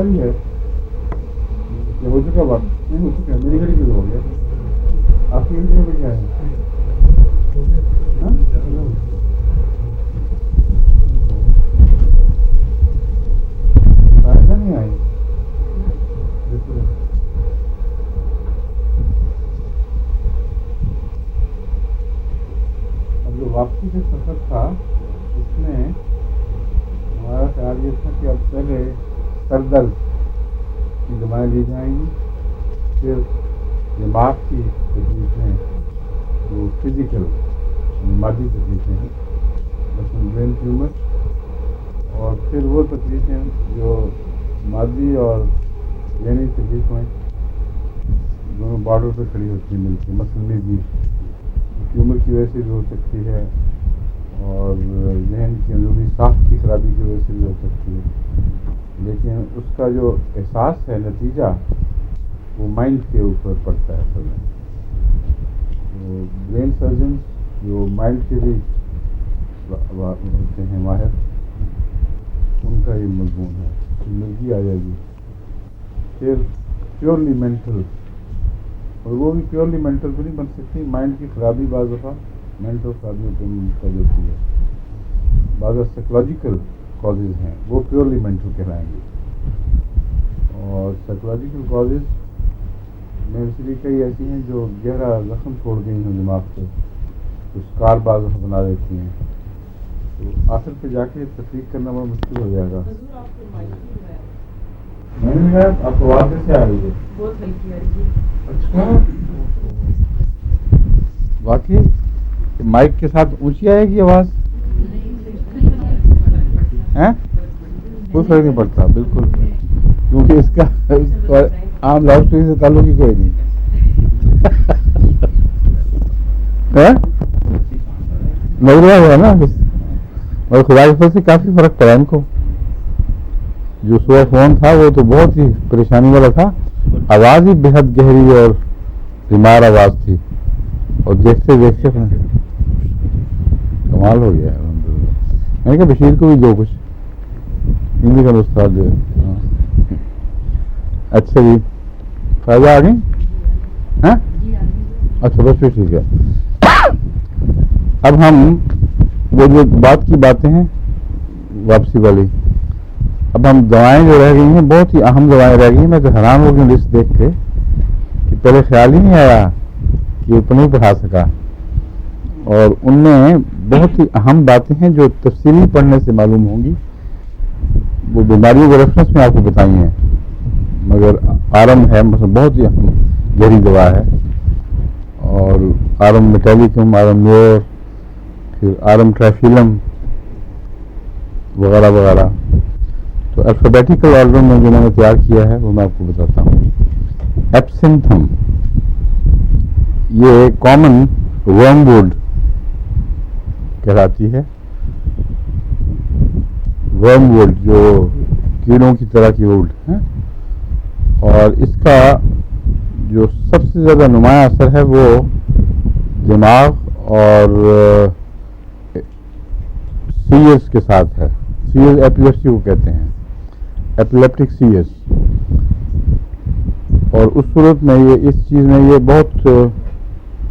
अच्छा भी है, ये हो चुका बात नहीं हो चुका, मेरी घड़ी पे तो हो गया, आपकी घड़ी पे क्या है? हाँ? फायदा नहीं आई। अब जो वापसी का सफर था उसमें हमारा ख्याल ये था कि अब पहले सरदर्द की दवाएँ ली जाएंगी, फिर दिमाग की तकलीफें, जो फिजिकल मादी तकलीफें हैं, मसलन ब्रेन ट्यूमर, और फिर वो तकलीफें जो मादी और जहनी तकलीफें दोनों बॉर्डर पर खड़ी होती हैं मिलकर, मसलन मिर्गी ट्यूमर की वजह से भी हो सकती है और जहन की अंदरूनी साख्त की खराबी की वजह से भी हो सकती है, लेकिन उसका जो एहसास है, नतीजा, वो माइंड के ऊपर पड़ता है असल में। तो ब्रेन सर्जन जो माइंड के भी होते हैं माहिर, उनका ये मजमून है। मिर्गी आ जाएगी, फिर प्योरली मेंटल, और वो भी प्योरली मेंटल तो नहीं बन सकती, माइंड की खराबी बाज़ दफ़ा मेंटल खराबियों पर मुंतज होती है, बाज़ साइकोलॉजिकल कॉजेज़ हैं, वो प्योरली मेंटल कहलाएंगे। और साइकोलॉजिकल कॉजेज़ में इसलिए कई ऐसी हैं जो गहरा ज़ख्म छोड़ गई हैं दिमाग पे, तो स्कार बाज़ दफ़ा बना देती हैं, तो आखिर पे जाके तफरीक करना बड़ा मुश्किल हो जाएगा। मैंने भी कहा आपको आवाज़ कैसे आ रही है? बहुत हल्की आ रही है। अच्छा, वाकई माइक के साथ ऊंची आएगी आवाज़? हैं? कोई फर्क नहीं पड़ता बिल्कुल, क्योंकि इसका आम लाउड स्पीकर से ताल्लुक ही कोई नहीं है, लग रहा है ना, और खुदा की फजल से काफ़ी फ़र्क पड़ा इनको। जो सुबह फ़ोन था वो तो बहुत ही परेशानी वाला था, आवाज़ ही बेहद गहरी और बीमार आवाज़ थी, और देखते देखते कमाल हो गया। मैंने कहा बशीर को भी दो कुछ, हिंदी का नुस्खा दे। अच्छा जी, फायदा आ गई? हाँ अच्छा, बस फिर ठीक है। अब हम वो जो बात की बातें हैं वापसी वाली, अब हम दवाएं जो रह गई हैं, बहुत ही अहम दवाएं रह गई हैं। मैं तो हैरान हो गई लिस्ट देख के कि पहले ख्याल ही नहीं आया कि उतना ही पढ़ा सका, और उनमें बहुत ही अहम बातें हैं जो तफसीली पढ़ने से मालूम होंगी। वो बीमारियों के रेफरेंस में आपको बताई हैं, मगर आरम है मतलब बहुत ही अहम गहरी दवा है, और आरम मेटालिकम, आरम म्योर, फिर आरम ट्राइफिलम वगैरह वगैरह। तो अल्फ़ाबेटिकल ऑर्डर में जो मैंने तैयार किया है वो मैं आपको बताता हूँ। एब्सिंथम, ये कॉमन वर्मवुड कहलाती है। वर्मवुड जो कीड़ों की तरह की वुड है, और इसका जो सबसे ज़्यादा नुमाया असर है वो दिमाग और सीएस के साथ है। सीएस एपिलेप्सी को कहते हैं, एपिलेप्टिक सीएस। और उस सूरत में ये इस चीज़ में ये बहुत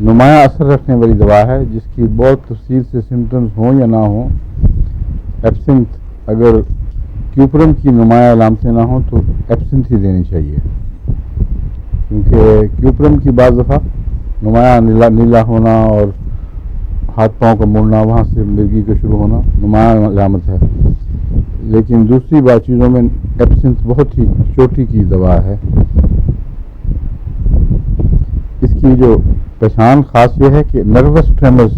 नुमाया असर रखने वाली दवा है, जिसकी बहुत तफसील से सिम्टम्स हों या ना हों। एब्सिंथ, अगर क्यूपरम की नुमाया अलामतें ना हों तो एब्सिंथ ही देनी चाहिए, क्योंकि क्यूपरम की बाज़ दफ़ा नुमाया नीला होना और हाथ पाँव का मुड़ना, वहाँ से मिर्गी का शुरू होना नुमाया अलामत है। लेकिन दूसरी बात चीज़ों में एब्सिंथ बहुत ही चोटी की दवा है। इसकी जो पहचान ख़ास ये है कि नर्वस ट्रेमर्स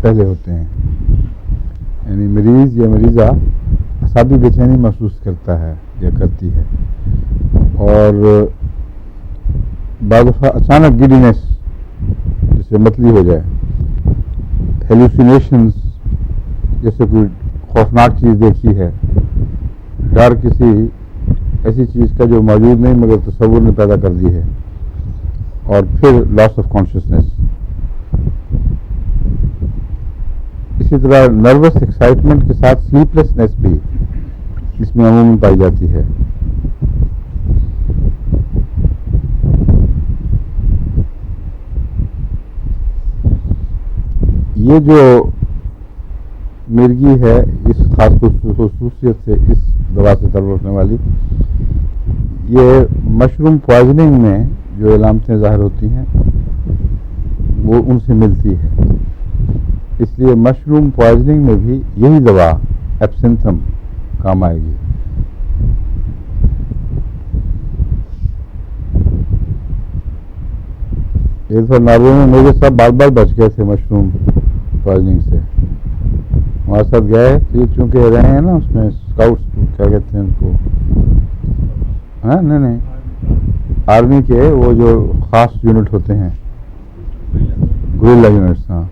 पहले होते हैं, यानी मरीज़ या मरीज़ा असाबी बेचैनी महसूस करता है या करती है, और बाद दफ़ा अचानक गिडीनेस, जिससे मतली हो जाए, हेलुसिनेशंस, जैसे कोई खौफनाक चीज़ देखी है, डर किसी ऐसी चीज़ का जो मौजूद नहीं मगर तसव्वुर ने पैदा कर दी है, और फिर लॉस ऑफ कॉन्शियसनेस। इसी तरह नर्वस एक्साइटमेंट के साथ स्लीपलेसनेस भी इसमें अमूमन पाई जाती है। ये जो मिर्गी है, इस खास खसूसियत से इस दवा से ताल्लुक़ रखने वाली, ये मशरूम पॉइजनिंग में जो अलामतें ज़ाहिर होती हैं वो उनसे मिलती है। इसलिए मशरूम पॉइजनिंग में भी यही दवा एब्सिंथम काम आएगी। एक बार नार्वे में मेरे सब बाल बच गए थे मशरूम पॉइजनिंग से। हमारे साथ गए तो ये चूंकि रहे हैं ना उसमें स्काउट्स, क्या कहते हैं उनको, हाँ नहीं आर्मी के वो जो खास यूनिट होते हैं, गुरिल्ला यूनिट्स, हाँ,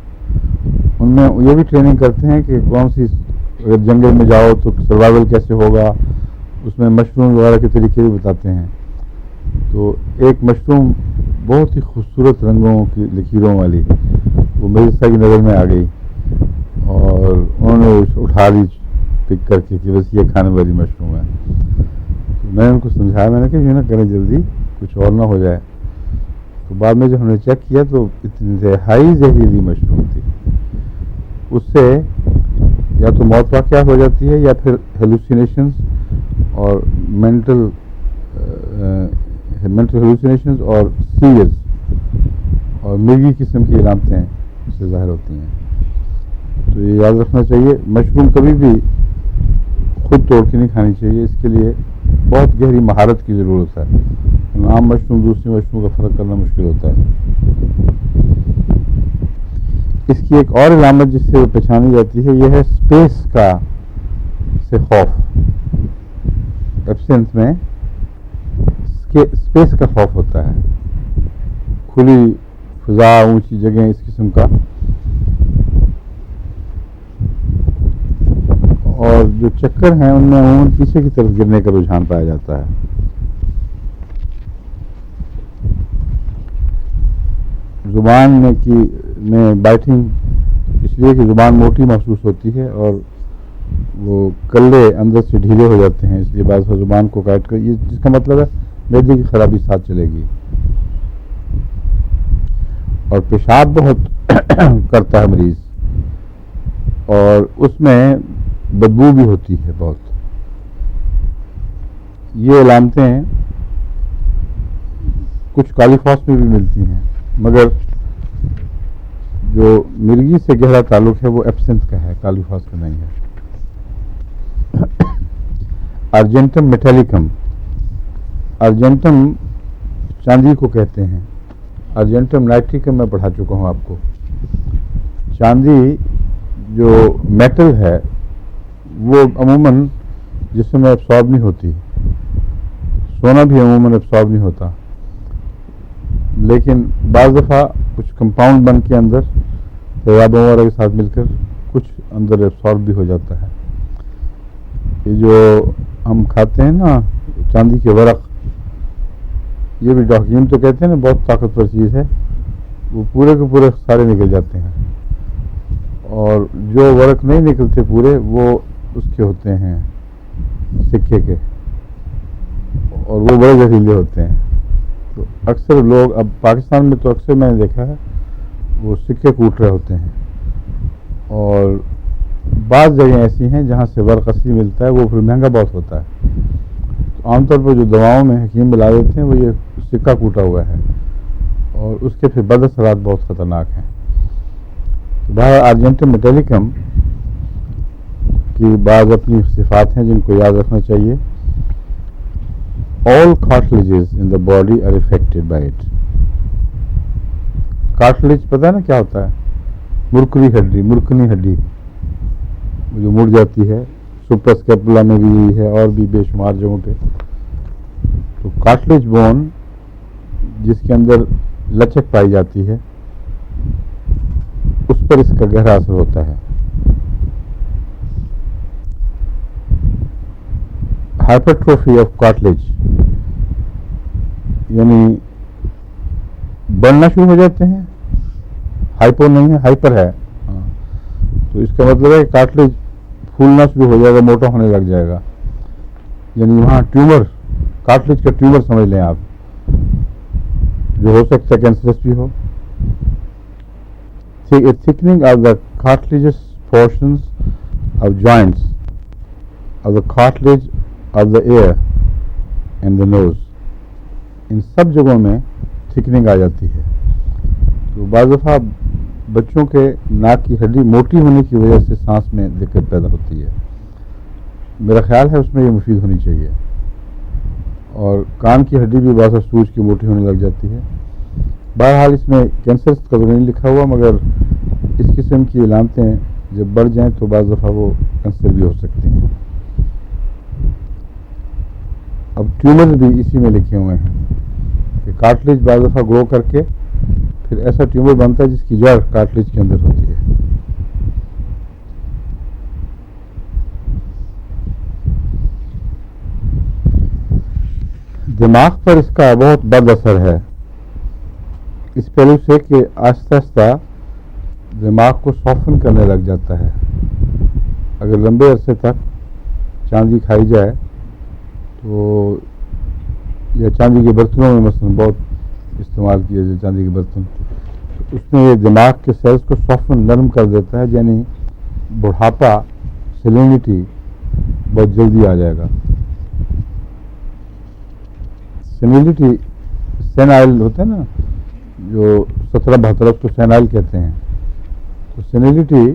उनमें ये भी ट्रेनिंग करते हैं कि कौन सी, अगर जंगल में जाओ तो सर्वाइवल कैसे होगा, उसमें मशरूम वगैरह के तरीके भी बताते हैं। तो एक मशरूम बहुत ही खूबसूरत रंगों की लकीरों वाली, वो मेरी की नज़र में आ गई और उन्होंने उठा ली पिक करके कि बस ये खाने वाली मशरूम है। तो मैंने उनको समझाया, मैंने कहा ये ना करें जल्दी, कुछ और ना हो जाए। तो बाद में जब हमने चेक किया तो इतनी हाई जहरीली मशरूम थी, उससे या तो मौत वाक़या हो जाती है या फिर हेलुसिनेशंस और मेंटल हेलुसिनेशंस और सीवियर्स और मिर्गी किस्म की अलामतें इससे ज़ाहिर होती हैं। तो ये याद रखना चाहिए, मशरूम कभी भी खुद तोड़ के नहीं खानी चाहिए, इसके लिए बहुत गहरी महारत की ज़रूरत है। आम मशरूम दूसरी मशरूम का फ़र्क करना मुश्किल होता है। इसकी एक और अलामत जिससे वो पहचानी जाती है, यह है स्पेस का से खौफ। एब्सेंथ में स्पेस का खौफ होता है, खुली फिजा, ऊंची जगह, इस किस्म का। और जो चक्कर हैं उनमें अमूमन पीछे की तरफ गिरने का रुझान पाया जाता है। जुबान में बाइटिंग इसलिए कि जुबान मोटी महसूस होती है और वो कल्ले अंदर से ढीले हो जाते हैं, इसलिए बाद में जुबान को काट कर, ये जिसका मतलब है मैदे की खराबी साथ चलेगी। और पेशाब बहुत करता है मरीज, और उसमें बदबू भी होती है बहुत। ये अलामतें कुछ कालीफॉस में भी मिलती हैं, मगर जो मिर्गी से गहरा ताल्लुक है वो एब्सेंथ का है, कालीफॉस का नहीं है। अर्जेंटम मेटालिकम, अर्जेंटम चांदी को कहते हैं, अर्जेंटम नाइट्रिकम मैं पढ़ा चुका हूँ आपको। चांदी जो मेटल है वो अमूमन जिस्म में एब्सॉर्ब नहीं होती, सोना भी अमूमन एब्सॉर्ब नहीं होता, लेकिन बाज़ दफ़ा कुछ कंपाउंड बन के अंदर तेजाबों वगैरह के साथ मिलकर कुछ अंदर एब्सॉर्ब भी हो जाता है। ये जो हम खाते हैं ना चांदी के वरक, ये भी डॉक्यूम तो कहते हैं ना बहुत ताकतवर चीज़ है, वो पूरे के पूरे सारे निकल जाते हैं, और जो वरक नहीं निकलते पूरे वो उसके होते हैं सिक्के के, और वो बड़े जहरीले होते हैं। तो अक्सर लोग, अब पाकिस्तान में तो अक्सर मैंने देखा है, वो सिक्के कूट रहे होते हैं, और बाज़ जगह ऐसी हैं जहाँ से वर्क असली मिलता है, वो फिर महंगा बहुत होता है। तो आमतौर पर जो दवाओं में हकीम मिला देते हैं वो ये सिक्का कूटा हुआ है, और उसके फिर बदअसरात बहुत ख़तरनाक हैं। तो बाहर अर्जेंटम मेटालिकम की बाज़ अपनी सिफात हैं जिनको याद रखना चाहिए। All cartilages in the body are affected by it. Cartilage पता है ना क्या होता है? मुरकरी हड्डी, मुरकनी हड्डी जो मुड़ जाती है, सुप्रास्कैपुला में भी है और भी बेशुमार जगहों पे। तो कार्टिलेज बोन जिसके अंदर लचक पाई जाती है, उस पर इसका गहरा असर होता है। हाइपरट्रोफी ऑफ कार्टिलेज यानी बढ़ना शुरू हो जाते हैं, हाइपो नहीं है, हाइपर है। हाँ, तो इसका मतलब है कि कार्टिलेज फूलना शुरू हो जाएगा, मोटा होने लग जाएगा, यानी वहाँ ट्यूमर, कार्टिलेज का ट्यूमर समझ लें आप, जो हो सकता है कैंसरस भी हो, a thickening of the cartilaginous portions of joints of the cartilage of the ear and the nose. इन सब जगहों में थिकनिंग आ जाती है। तो बाज़ दफ़ा बच्चों के नाक की हड्डी मोटी होने की वजह से सांस में दिक्कत पैदा होती है। मेरा ख्याल है उसमें ये मुफीद होनी चाहिए। और कान की हड्डी भी बाज़ सूज की मोटी होने लग जाती है। बहरहाल इसमें कैंसर का तो नहीं लिखा हुआ, मगर इस किस्म की इलामतें जब बढ़ जाएं तो बाज़ दफ़ा वो कैंसर भी हो सकती हैं। अब ट्यूमर भी इसी में लिखे हुए हैं कि कार्टिलेज बाज़ दफ़ा ग्रो करके फिर ऐसा ट्यूमर बनता है जिसकी जड़ कार्टिलेज के अंदर होती है। दिमाग पर इसका बहुत बद असर है, इस पहलू से कि आहिस्ता आहिस्ता दिमाग को सॉफ्टन करने लग जाता है। अगर लंबे अरसे तक चांदी खाई जाए तो, या चांदी के बर्तनों में मसलन बहुत इस्तेमाल किए जाए चांदी के बर्तन, तो उसमें ये दिमाग के सेल्स को सॉफ्टन नरम कर देता है, यानी बुढ़ापा सेलिनिटी बहुत जल्दी आ जाएगा। सेनिलिटी सेनाइल होता है ना, जो 17-72 को सेनाइल कहते हैं। तो सेनिलिटी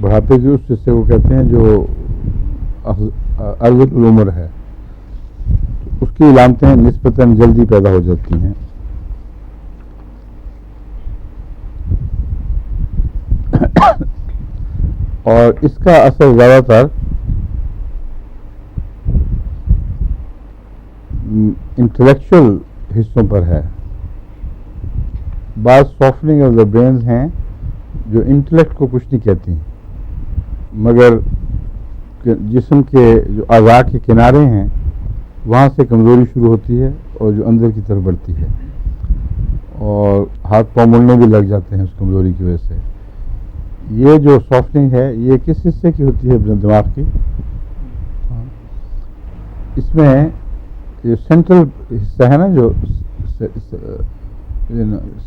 बुढ़ापे की उस हिस्से को कहते हैं जो अर्जुल उम्र है, तो उसकी इलामतें निस्बतन जल्दी पैदा हो जाती हैं। और इसका असर ज़्यादातर इंटेलेक्चुअल हिस्सों पर है। बात सॉफ्टनिंग ऑफ द ब्रेन्स हैं जो इंटेलेक्ट को कुछ नहीं कहती, मगर जिस्म के जो अज़ा के किनारे हैं वहाँ से कमज़ोरी शुरू होती है और जो अंदर की तरफ बढ़ती है, और हाथ पाँव मुड़ने भी लग जाते हैं उस कमज़ोरी की वजह से। ये जो सॉफ्टनिंग है ये किस हिस्से की होती है दिमाग की? इसमें ये सेंट्रल हिस्सा है ना, जो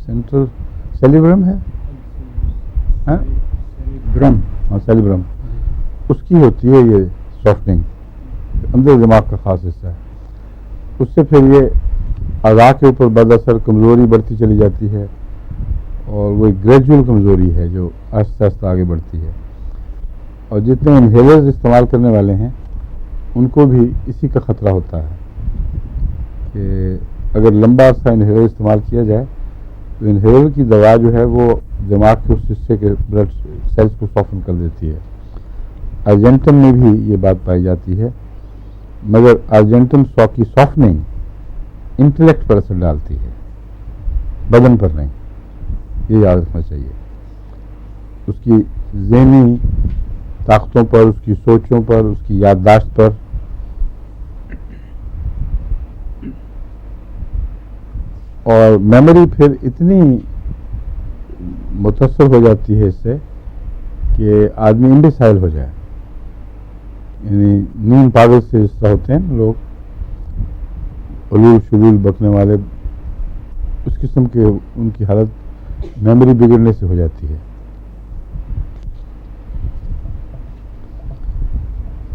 सेंट्रल सेरिब्रम है, ब्रम, हाँ सेरिब्रम, उसकी होती है ये सॉफ्टनिंग, अंदर दिमाग का ख़ास हिस्सा है। उससे फिर ये अज़ा के ऊपर बदअसर कमज़ोरी बढ़ती चली जाती है, और वो एक ग्रेजुअल कमज़ोरी है जो आहिस्ता आहिस्ता आगे बढ़ती है। और जितने इनहेलर्स इस्तेमाल करने वाले हैं उनको भी इसी का ख़तरा होता है कि अगर लंबा अर्सा इनहेलर इस्तेमाल किया जाए तो इनहेलर की दवा जो है वो दिमाग के उस हिस्से के ब्लड सेल्स को सॉफ्टन कर देती है। अर्जेंटम में भी ये बात पाई जाती है, मगर अर्जेंटम की सॉफ्टनिंग इंटेलेक्ट पर असर डालती है, बदन पर नहीं, ये याद रखना चाहिए। उसकी ज़हनी ताकतों पर, उसकी सोचों पर, उसकी याददाश्त पर। और मेमोरी फिर इतनी मुतासर हो जाती है इससे कि आदमी इंडिसाइल हो जाए, यानी नींद पागल से जिस तरह होते हैं लोग, उलूल शुलूल बकने वाले, उस किस्म के उनकी हालत मेमोरी बिगड़ने से हो जाती है।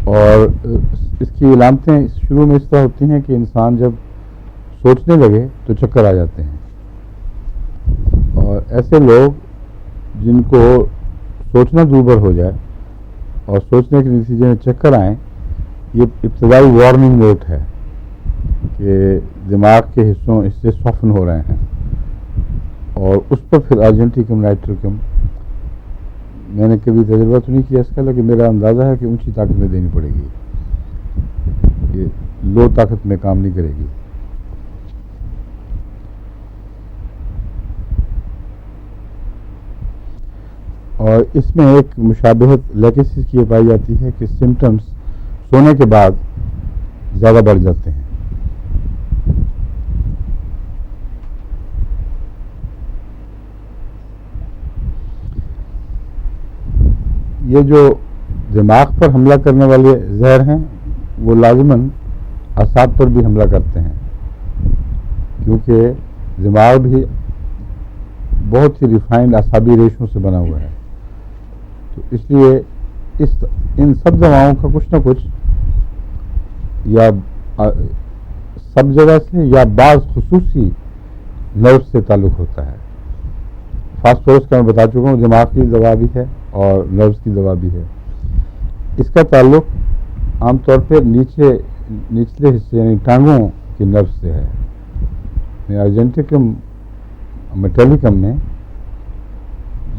और इसकी इलामतें शुरू में इस तरह होती हैं कि इंसान जब सोचने लगे तो चक्कर आ जाते हैं, और ऐसे लोग जिनको सोचना दूभर हो जाए और सोचने के नतीजे में चक्कर आए, ये इब्तदाई वार्निंग नोट है कि दिमाग के हिस्से सॉफ्टन हो रहे हैं, और उस पर फिर अर्जेंटिकम नाइट्रिकम, मैंने कभी तजुर्बा तो नहीं किया इसका, लेकिन मेरा अंदाज़ा है कि ऊंची ताकत में देनी पड़ेगी, ये लो ताकत में काम नहीं करेगी। और इसमें एक मुशाबहत लेकेसिस की पाई जाती है कि सिम्टम्स सोने के बाद ज़्यादा बढ़ जाते हैं। ये जो दिमाग पर हमला करने वाले जहर हैं वो लाज़िमन असाब पर भी हमला करते हैं, क्योंकि दिमाग भी बहुत ही रिफाइंड आसाबी रेशों से बना हुआ है। तो इसलिए इन सब दवाओं का कुछ ना कुछ या सब जगह से या बाज़ खुसूसी नर्व से ताल्लुक़ होता है। फास्फोरस का मैं बता चुका हूँ, दिमाग की दवा भी है और नर्व्स की दवा भी है। इसका ताल्लुक़ आमतौर पर निचले हिस्से यानी टांगों के नर्व से है। अर्जेंटिकम मेटालिकम में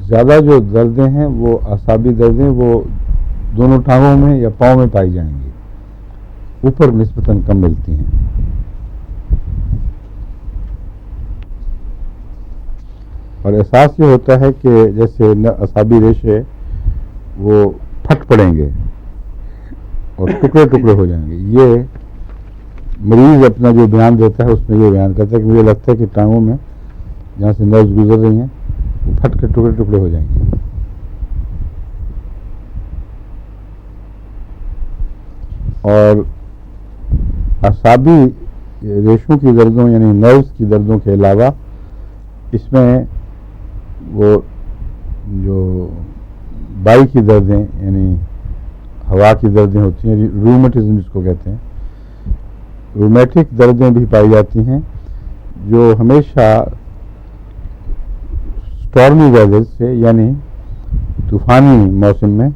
ज़्यादा जो दर्दें हैं वो आसाबी दर्दें वो दोनों टांगों में या पाँव में पाई जाएंगी, ऊपर निस्बतन कम मिलती हैं। और एहसास ये होता है कि जैसे आसाबी रेशे वो फट पड़ेंगे और टुकड़े टुकड़े हो जाएंगे। ये मरीज़ अपना जो बयान देता है उसमें ये बयान करता है कि मुझे लगता है कि टांगों में जहाँ से नर्व्स गुजर रही हैं वो फट के टुकड़े टुकड़े हो जाएंगे। और आसाबी रेशों की दर्दों यानी नर्व्स की दर्दों के अलावा इसमें वो जो बाई की दर्दें यानी हवा की दर्दें होती हैं, रूमेटिज्म जिसको कहते हैं, रूमेटिक दर्दें भी पाई जाती हैं जो हमेशा स्टॉर्मी वेदर से यानी तूफ़ानी मौसम में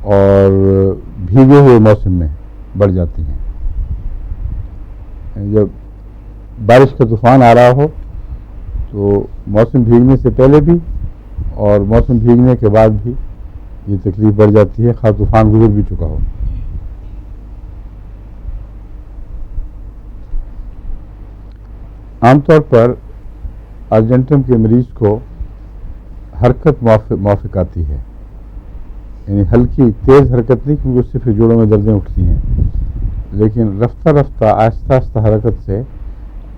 और भीगे हुए मौसम में बढ़ जाती हैं। जब बारिश का तूफ़ान आ रहा हो तो मौसम भीगने से पहले भी और मौसम भीगने के बाद भी ये तकलीफ बढ़ जाती है, खास तूफ़ान गुजर भी चुका हो। आमतौर पर अर्जेंटम के मरीज को हरकत माफिक आती है, यानी हल्की तेज़ हरकत नहीं, क्योंकि उससे फिर जोड़ों में दर्दें उठती हैं, लेकिन रफ्ता रफ्ता आहिस्ता आहिस्ता हरकत से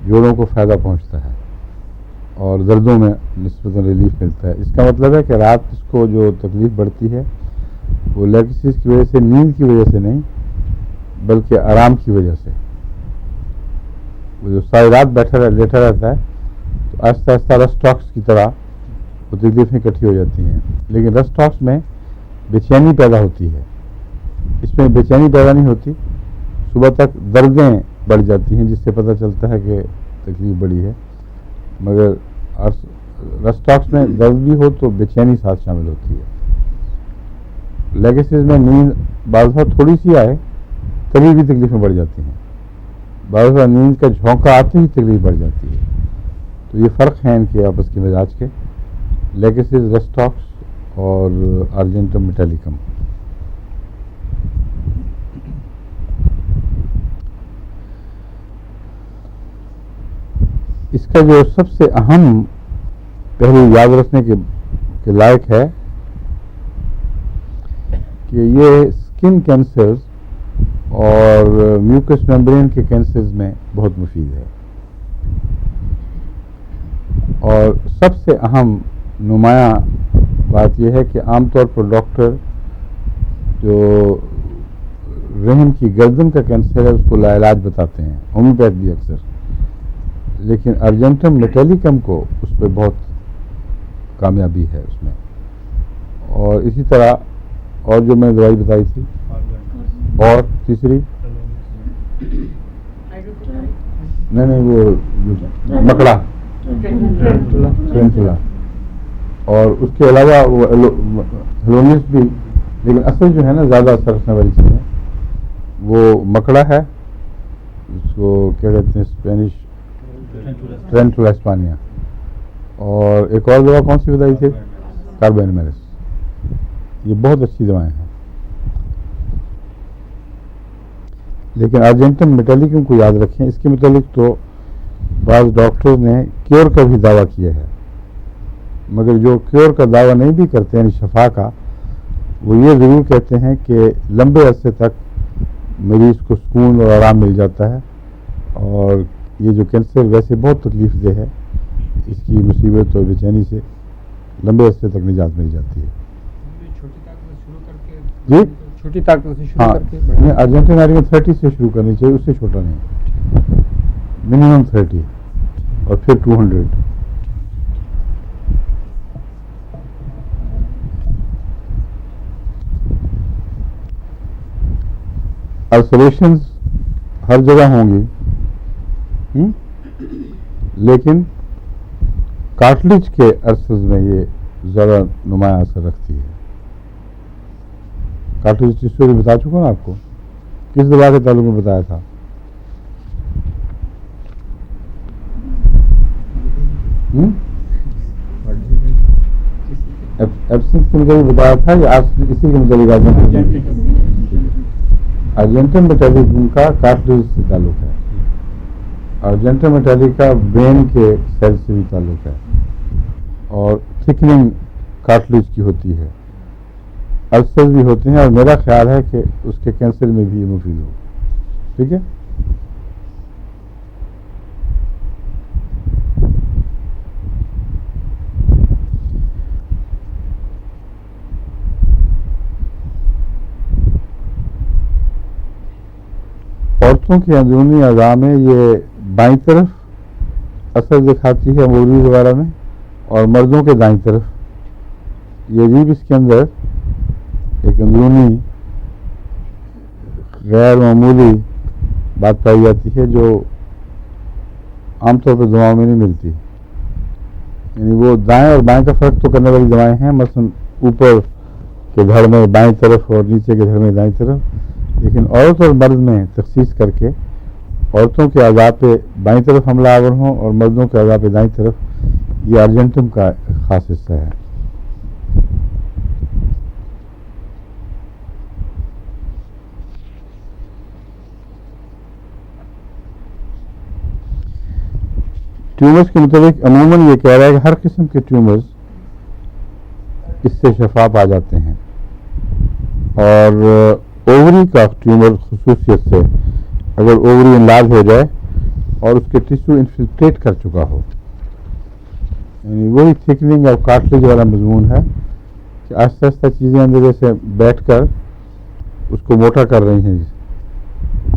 जोड़ों को फ़ायदा पहुंचता है और दर्दों में निस्बतन रिलीफ मिलता है। इसका मतलब है कि रात को जो तकलीफ़ बढ़ती है वो लेगेसिस की वजह से, नींद की वजह से नहीं, बल्कि आराम की वजह से। वो जो सारी रात लेटा रहता है तो आहिस्ता आहिस्ता रस्टॉक्स की तरह वो तकलीफ़ें इकट्ठी हो जाती हैं। लेकिन रस्टॉक्स में बेचैनी पैदा होती है, इसमें बेचैनी पैदा नहीं होती, सुबह तक दर्दें बढ़ जाती हैं जिससे पता चलता है कि तकलीफ़ बढ़ी है। मगर रस्टॉक्स में दर्द भी हो तो बेचैनी साथ शामिल होती है। लेगेसिस में नींद बाज़ थोड़ी सी आए तभी भी तकलीफ़ें बढ़ जाती हैं, बाज़ नींद का झोंका आते ही तकलीफ बढ़ जाती है। तो ये फ़र्क है इनके आपस के मिजाज के, लेगेसिस रस्टॉक्स और अर्जेंटम मेटालिकम। इसका जो सबसे अहम पहलू याद रखने के लायक है कि ये स्किन कैंसर्स और म्यूकस मेम्ब्रेन के कैंसर्स में बहुत मुफीद है। और सबसे अहम नुमाया बात यह है कि आमतौर पर डॉक्टर जो रहम की गर्दन का कैंसर है उसको लाइलाज बताते हैं, होम्योपैथ भी अक्सर, लेकिन अर्जेंटम मेटालिकम को उस पर बहुत कामयाबी है उसमें। और इसी तरह और जो मैंने दवाई बताई थी, और तीसरी नहीं वो मकड़ा ट्रेंटुला, और उसके अलावा वो हेलोनिस भी, लेकिन असल जो है ना ज़्यादा असर रखने वाली चीज़ है वो मकड़ा है, उसको क्या कहते हैं स्पेनिश ट्रेंटुला स्पानिया। और एक और दवा कौन सी बताई थी, कार्बोनमेरिस। ये बहुत अच्छी दवाएं हैं। लेकिन अर्जेंटम मेटालिकम को याद रखें, इसके मुतालिक तो बाज़ डॉक्टर्स ने क्योर का भी दावा किया है, मगर जो क्योर का दावा नहीं भी करते हैं शफा का, वो ये ज़रूर कहते हैं कि लंबे अरसे तक मरीज़ को सुकून और आराम मिल जाता है। और ये जो कैंसर वैसे बहुत तकलीफ दे है, इसकी मुसीबत और बेचैनी से लंबे अरसे तक निजात मिल जाती है। जी छोटी ताकत से शुरू करके नहीं, अर्जेंटम में 30 से शुरू करनी चाहिए, उससे छोटा नहीं, मिनिमम 30 और फिर 200। अल्सरेशंस हर जगह होंगी, लेकिन कार्टिलेज के अल्सर्स में ये ज़्यादा नुमाया असर रखती है। कार्टिलेज टिश्यू भी बता चुका ना आपको, किस दवा के ताल्लुक में बताया था? एब्सेंस के मुझे बताया था या आज इसी के मुझे अर्जेंटम मेटालिक का कार्टिलेज से ताल्लुक है, अर्जेंटम मेटालिक का वेन के सेल से भी ताल्लुक है, और थिकनिंग कार्टिलेज की होती है, अल्सर भी होते हैं, और मेरा ख्याल है कि उसके कैंसर में भी ये मुफीद हो। ठीक है, औरतों के अंदरूनी अज़ा में ये बाईं तरफ असर दिखाती है ओवरीज वगैरह में, और मर्दों के दाईं तरफ। ये अजीब इसके अंदर एक अंदरूनी गैर मामूली बात पाई जाती है जो आमतौर पर दवाओं में नहीं मिलती। यानी वो दाएं और बाएं का फ़र्क तो करने वाली दवाएं हैं, मसलन ऊपर के धड़ में बाईं तरफ और नीचे के धड़ में दाईं तरफ, लेकिन औरत और मर्द में तखसीस करके औरतों के अज़ा पे बाईं तरफ हमला आवर हों और मर्दों के अज़ा पे दाईं तरफ, ये अर्जेंटम का खास हिस्सा है। ट्यूमर्स के मुताबिक अमूमन ये कह रहा है कि हर किस्म के ट्यूमर्स इससे शफा पा जाते हैं, और ओवरी का ट्यूमर खुसूसियत से अगर ओवरी इनलार्ज हो जाए और उसके टिश्यू इन्फिल्ट्रेट कर चुका हो, यानी वही थिकनिंग और कार्टिलेज वाला मजमून है कि आहिस्ता आहिस्ता चीज़ें अंदर से बैठकर उसको मोटा कर रही हैं,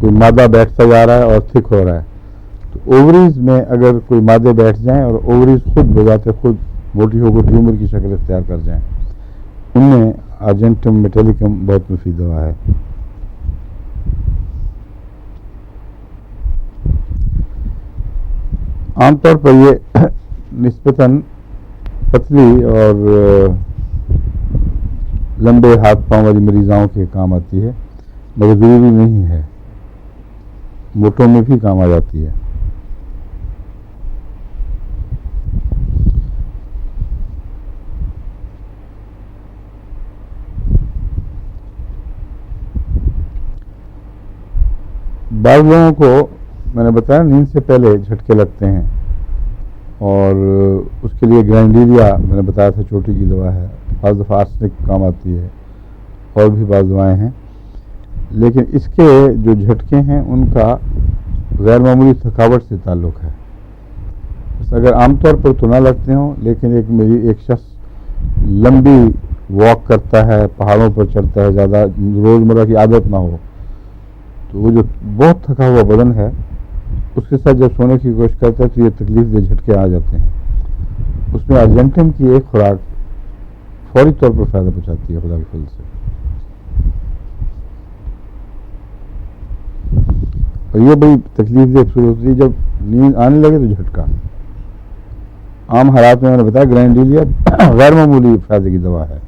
कोई मादा बैठता जा रहा है और थिक हो रहा है। तो ओवरीज में अगर कोई मादे बैठ जाएं और ओवरीज खुद बजाते खुद मोटी होकर ट्यूमर की शक्ल इख्तियार कर जाएं, उनमें अर्जेंटम मेटालिकम बहुत मुफीद दवा है। आमतौर पर ये निस्बतन पतली और लंबे हाथ पांव वाली मरीज़ों के काम आती है, मगर ज़रूरी नहीं है, मोटों में भी काम आ जाती है। बाज़ लोगों को मैंने बताया नींद से पहले झटके लगते हैं, और उसके लिए ग्राइंडीरिया मैंने बताया था चोटी की दवा है, बाज़ दफ़ा आर्सेनिक काम आती है, और भी बाज़ दवाएँ हैं। लेकिन इसके जो झटके हैं उनका गैर मामूली थकावट से ताल्लुक़ है। अगर आमतौर पर तो ना लगते हों, लेकिन एक शख्स लंबी वॉक करता है, पहाड़ों पर चढ़ता है, ज़्यादा रोज़मर्रा की आदत ना हो, तो वो जो बहुत थका हुआ बदन है उसके साथ जब सोने की कोशिश करता है तो ये तकलीफ दे झटके आ जाते हैं। उसमें अर्जेंटम की एक खुराक फौरी तौर पर फ़ायदा पहुँचाती है खुदा के फजल से। और ये बड़ी तकलीफ दे शुरू होती है जब नींद आने लगे तो झटका। आम हालात में मैंने बताया ग्राइंडीलिया गैर मामूली फ़ायदे की दवा है।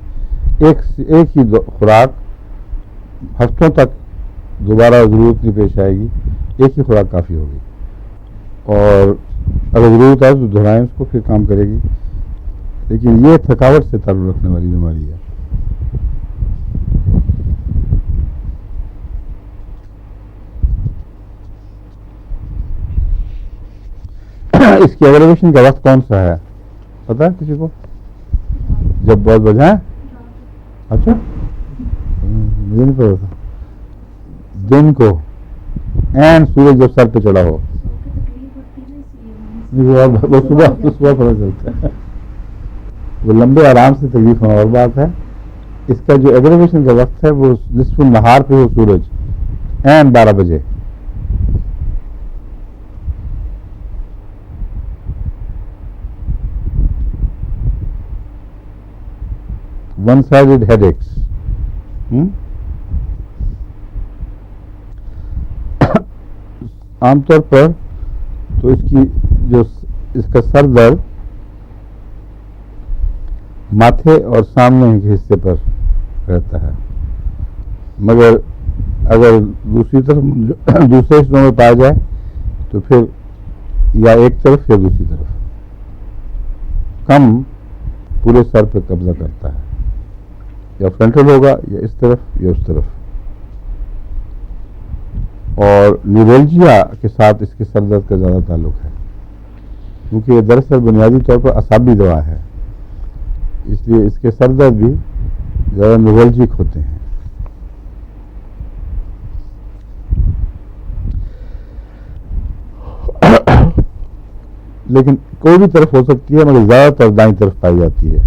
एक ही खुराक हफ्तों तक दोबारा ज़रूरत नहीं पेश आएगी, एक ही खुराक काफ़ी होगी, और अगर ज़रूरत आए तो दोहराएं उसको, फिर काम करेगी। लेकिन ये थकावट से ताल्लुक़ रखने वाली बीमारी है। इसकी एग्रेवेशन का वक्त कौन सा है पता है किसी को? जब बहुत बजाए? अच्छा, मुझे नहीं पता था। दिन को एंड सूरज जब सर पे चढ़ा हो, वो सुबह पता चलता है। वो लंबे आराम से तकलीफ होना और बात है। इसका जो एग्रेवेशन का वक्त है वो निस्फ़ुल नहार पे हो सूरज, एंड 12 बजे। One sided headaches. आमतौर पर तो इसका सर दर्द माथे और सामने के हिस्से पर रहता है, मगर अगर दूसरी तरफ दूसरे हिस्सों में पाया जाए तो फिर या एक तरफ या दूसरी तरफ, कम पूरे सर पर कब्जा करता है, या फ्रंटल होगा या इस तरफ या उस तरफ। और न्यूरोलजिया के साथ इसके सर दर्द का ज़्यादा ताल्लुक है, क्योंकि ये दरअसल बुनियादी तौर पर असाबी दवा है, इसलिए इसके सर दर्द भी ज़्यादा न्यूरोलजिक होते हैं। लेकिन कोई भी तरफ हो सकती है, मगर ज़्यादातर दाईं तरफ पाई जाती है।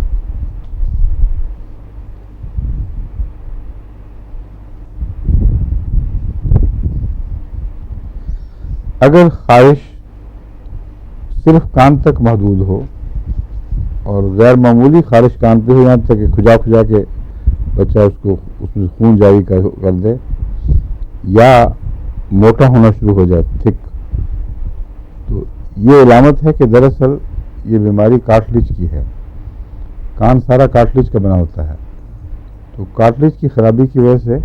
अगर ख्वाहिश सिर्फ कान तक महदूद हो और गैर मामूली ख़ारिश कान पे हो, यहाँ तक कि खुजा खुजा के बच्चा उसमें खून जारी कर दे, या मोटा होना शुरू हो जाए, थिक, तो ये अलामत है कि दरअसल ये बीमारी कार्टिलेज की है। कान सारा कार्टिलेज का बना होता है, तो कार्टिलेज की खराबी की वजह से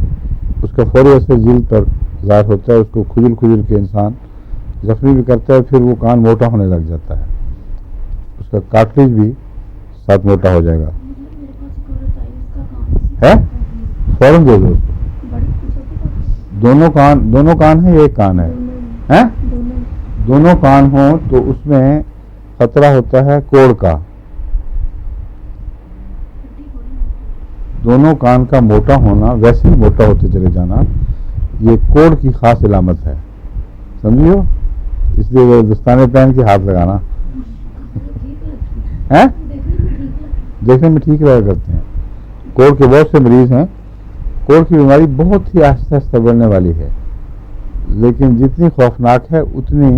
उसका फौरी असर जिल्द पर ज़ाहिर होता है। उसको खुजल खुजल के इंसान जख्मी भी करता है, फिर वो कान मोटा होने लग जाता है, उसका कार्टिलेज भी साथ मोटा हो जाएगा। है फौरन दे दो उसको। दोनों कान है, एक कान है, हैं? दोनों कान हो तो उसमें खतरा होता है कोड़ का। दोनों कान का मोटा होना, वैसे ही मोटा होते चले जाना, ये कोड़ की खास इलामत है, समझियो। इसलिए वो दस्ताने पहन के हाथ लगाना है, देखने में ठीक रहा करते हैं। कोड़ के बहुत से मरीज हैं। कोड़ की बीमारी बहुत ही आहिस्ता आहिस्ता बढ़ने वाली है, लेकिन जितनी खौफनाक है उतनी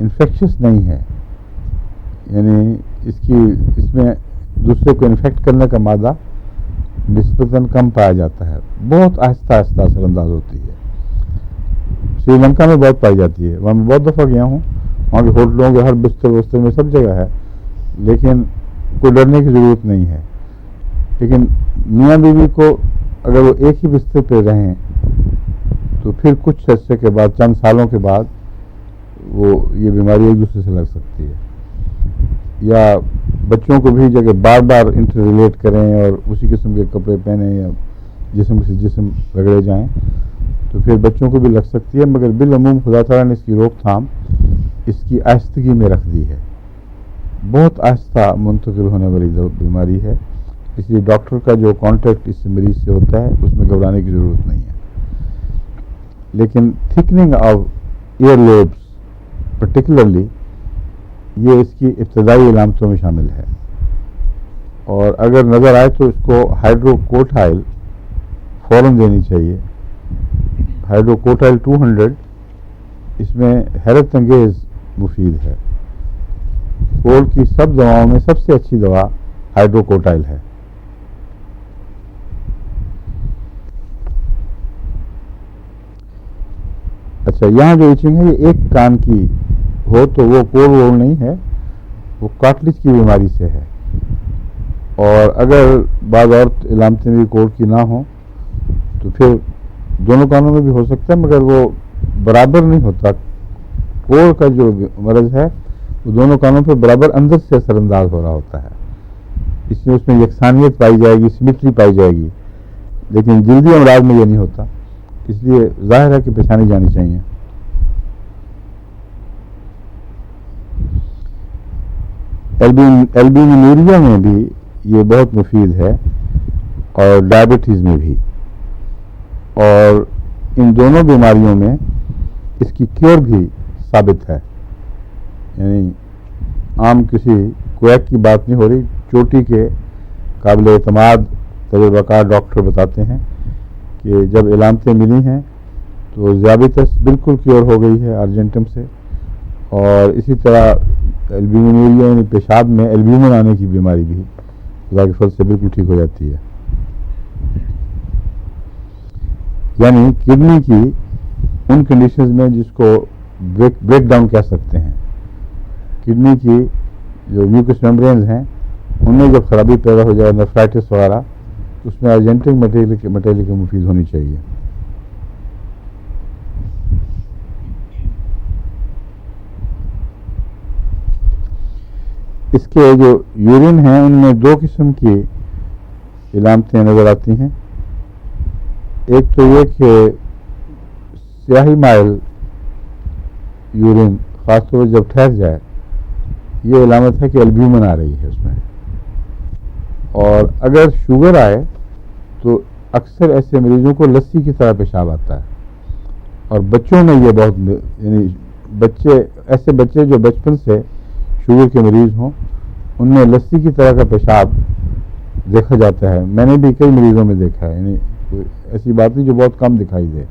इन्फेक्शस नहीं है, यानी इसमें दूसरे को इन्फेक्ट करने का मादा निस्बतन कम पाया जाता है, बहुत आहिस्ता आहिस्ता असरअंदाज होती है। श्रीलंका में बहुत पाई जाती है, वहाँ मैं बहुत दफ़ा गया हूँ, वहाँ के होटलों के हर बिस्तर में सब जगह है, लेकिन कोई डरने की ज़रूरत नहीं है। लेकिन मियाँ बीवी को अगर वो एक ही बिस्तर पर रहें तो फिर कुछ अर्से के बाद, चंद सालों के बाद, ये बीमारी एक दूसरे से लग सकती है। या बच्चों को भी जगह बार बार इंटर रिलेट करें और उसी किस्म के कपड़े पहने या जिस्म से जिस्म रगड़े जाएं तो फिर बच्चों को भी लग सकती है, मगर बिलअमूम खुदा ताला ने इसकी रोकथाम इसकी आहिस्तगी में रख दी है। बहुत आहिस्ता मुंतकिल होने वाली बीमारी है, इसलिए डॉक्टर का जो कांटेक्ट इस मरीज से होता है उसमें घबराने की ज़रूरत नहीं है। लेकिन thickening of year lobes particularly, ये इसकी इब्तदाई इलामतों में शामिल है, और अगर नज़र आए तो इसको हाइड्रोकोटाइल फ़ौरन देनी चाहिए। हाइड्रोकोटाइल 200 इसमें हैरत अंगेज़ मुफीद है। कोड़ की सब दवाओं में सबसे अच्छी दवा हाइड्रोकोटाइल है। अच्छा, यहाँ जो इचिंग है ये एक कान की हो तो वो कोड़ वोड़ नहीं है, वो कार्टिलेज की बीमारी से है। और अगर बाज़ और इलामतें भी कोड़ की ना हो तो फिर दोनों कानों में भी हो सकता है, मगर वो बराबर नहीं होता। कोड़ का जो मर्ज़ है वो दोनों कानों पर बराबर अंदर से असरअंदाज हो रहा होता है, इसमें उसमें यकसानियत पाई जाएगी, सिमेट्री पाई जाएगी। लेकिन जल्दी अमराज में ये नहीं होता, इसलिए जाहिर है कि पहचानी जानी चाहिए। एल्ब्यूमिनूरिया में भी ये बहुत मुफीद है, और डायबिटीज़ में भी, और इन दोनों बीमारियों में इसकी क्योर भी साबित है। यानी आम किसी क्वैक की बात नहीं हो रही, चोटी के काबिल एतमाद तजुर्बाकार डॉक्टर बताते हैं कि जब इलामतें मिली हैं तो ज़ियाबितस बिल्कुल क्योर हो गई है अर्जेंटम से, और इसी तरह एल्ब्यूमिनूरिया यानी पेशाब में एल्ब्यूमिन आने की बीमारी भी खुदा के फल से बिल्कुल ठीक हो जाती है। यानी किडनी की उन कंडीशंस में जिसको ब्रेक डाउन कह सकते हैं। किडनी की जो म्यूकस मेम्ब्रेन्स हैं उनमें जब खराबी पैदा हो जाए, नेफ्राइटिस वगैरह, तो उसमें अर्जेंटिक मेटेलिक मुफीद होनी चाहिए। इसके जो यूरिन हैं उनमें दो किस्म की इलामतें नज़र आती हैं। एक तो ये कि स्याही माइल यूरिन ख़ासतौर पर जब ठहर जाए, ये इलामत है कि एल्ब्यूमिन आ रही है उसमें। और अगर शुगर आए तो अक्सर ऐसे मरीजों को लस्सी की तरह पेशाब आता है। और बच्चों में ये बहुत, यानी ऐसे बच्चे जो बचपन से शुगर के मरीज़ हों, उनमें लस्सी की तरह का पेशाब देखा जाता है। मैंने भी कई मरीज़ों में देखा है, यानी ऐसी बात नहीं जो बहुत कम दिखाई दे।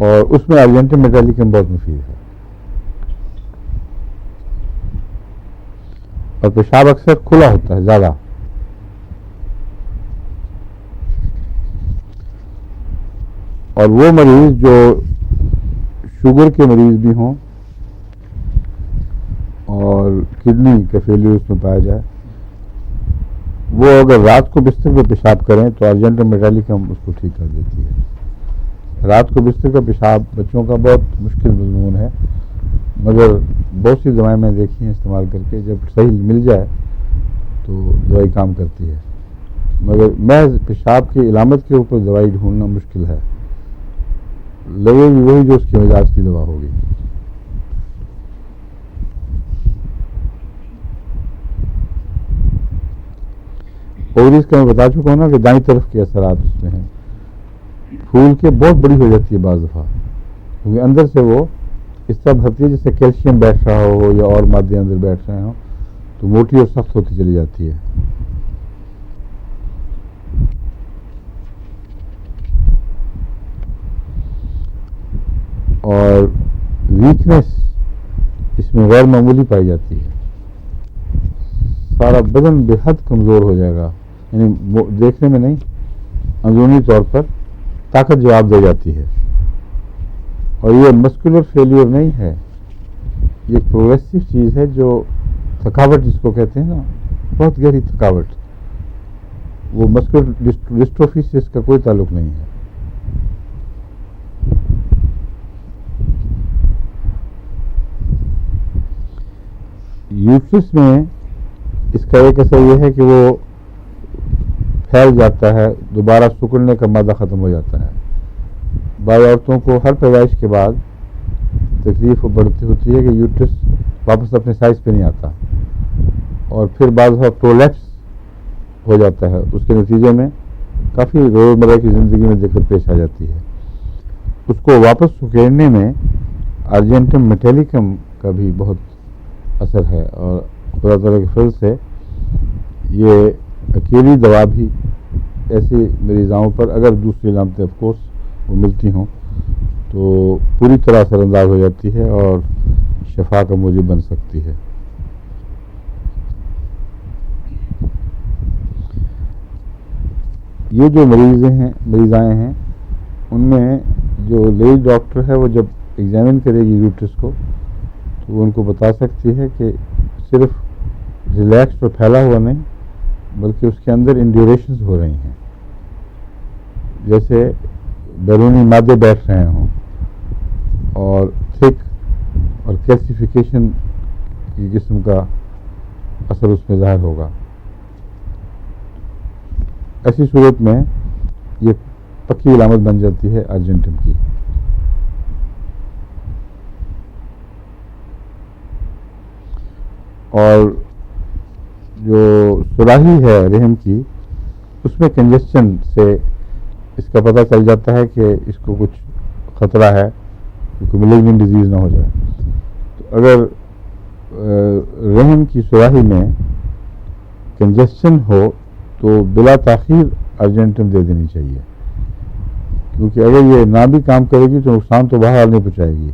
और उसमें अर्जेंटिक मेटालिकम बहुत मुफीद है। और पेशाब अक्सर खुला होता है ज़्यादा। और वो मरीज़ जो शुगर के मरीज़ भी हों और किडनी का फेलियर उसमें पाया जाए, वो अगर रात को बिस्तर पे पेशाब करें तो अर्जेंटिक मेटालिकम उसको ठीक कर देती है। रात को बिस्तर का पेशाब बच्चों का बहुत मुश्किल मजमून है, मगर बहुत सी दवाएं मैं देखी हैं इस्तेमाल करके, जब सही मिल जाए तो दवाई काम करती है। मगर मैं पेशाब की इलामत के ऊपर दवाई ढूंढना मुश्किल है, लगेगी वही जो उसके मिजाज की दवा होगी। ओवरीज का मैं बता चुका हूँ ना कि दाईं तरफ के असरात उसमें हैं। फूल के बहुत बड़ी हो जाती है बाज़ दफ़ा, क्योंकि अंदर से वो इस तरह भरती है जैसे कैल्शियम बैठ रहा हो या और मादे अंदर बैठ रहे हों, तो मोटी और सख्त होती चली जाती है। और वीकनेस इसमें गैर मामूली पाई जाती है। सारा बदन बेहद कमज़ोर हो जाएगा, यानी देखने में नहीं, अंदरूनी तौर पर ताकत जवाब दे जाती है। और ये मस्कुलर फेलियर नहीं है, ये प्रोग्रेसिव चीज़ है, जो थकावट जिसको कहते हैं ना, बहुत गहरी थकावट, वो मस्कुलर डिस्ट्रोफी से इसका कोई ताल्लुक नहीं है। यूट्रस में इसका एक असर यह है कि वो फैल जाता है, दोबारा सिकुड़ने का मादा ख़त्म हो जाता है। बाज़ औरतों को हर पैदाइश के बाद तकलीफ बढ़ती होती है कि यूट्रस वापस अपने साइज़ पे नहीं आता, और फिर बाज़ प्रोलैप्स हो जाता है। उसके नतीजे में काफ़ी रोज़मर्रा की ज़िंदगी में दिक्कत पेश आ जाती है। उसको वापस सुकेड़ने में अर्जेंटिक मेटालिकम का भी बहुत असर है। और खुदा ताला के फजल से ये अकेली दवा भी ऐसी मरीज़ाओं पर, अगर दूसरी इलामतें ऑफ कोर्स वो मिलती हों, तो पूरी तरह असरअंदाज हो जाती है और शफा का मूजिब बन सकती है। ये जो मरीज़ाएँ हैं उनमें जो लेडी डॉक्टर है वो जब एग्जामिन करेगी यूट्रस को, तो वो उनको बता सकती है कि सिर्फ रिलैक्स और फैला हुआ नहीं, बल्कि उसके अंदर इंड्यूरेशंस हो रही हैं, जैसे बैरूनी मादे बैठ रहे हों और थिक और कैल्सिफिकेशन की किस्म का असर उसमें ज़ाहिर होगा। ऐसी सूरत में ये पक्की इलामत बन जाती है अर्जेंटिम की। और जो सुराही है रहम की, उसमें कंजेस्शन से इसका पता चल जाता है कि इसको कुछ ख़तरा है, क्योंकि मैलिग्नेंट डिजीज़ ना हो जाए। तो अगर रहम की सुराही में कंजेस्शन हो तो बिला ताख़ीर अर्जेंटिम दे देनी चाहिए, क्योंकि अगर ये ना भी काम करेगी तो नुकसान तो बाहर नहीं पहुँचाएगी,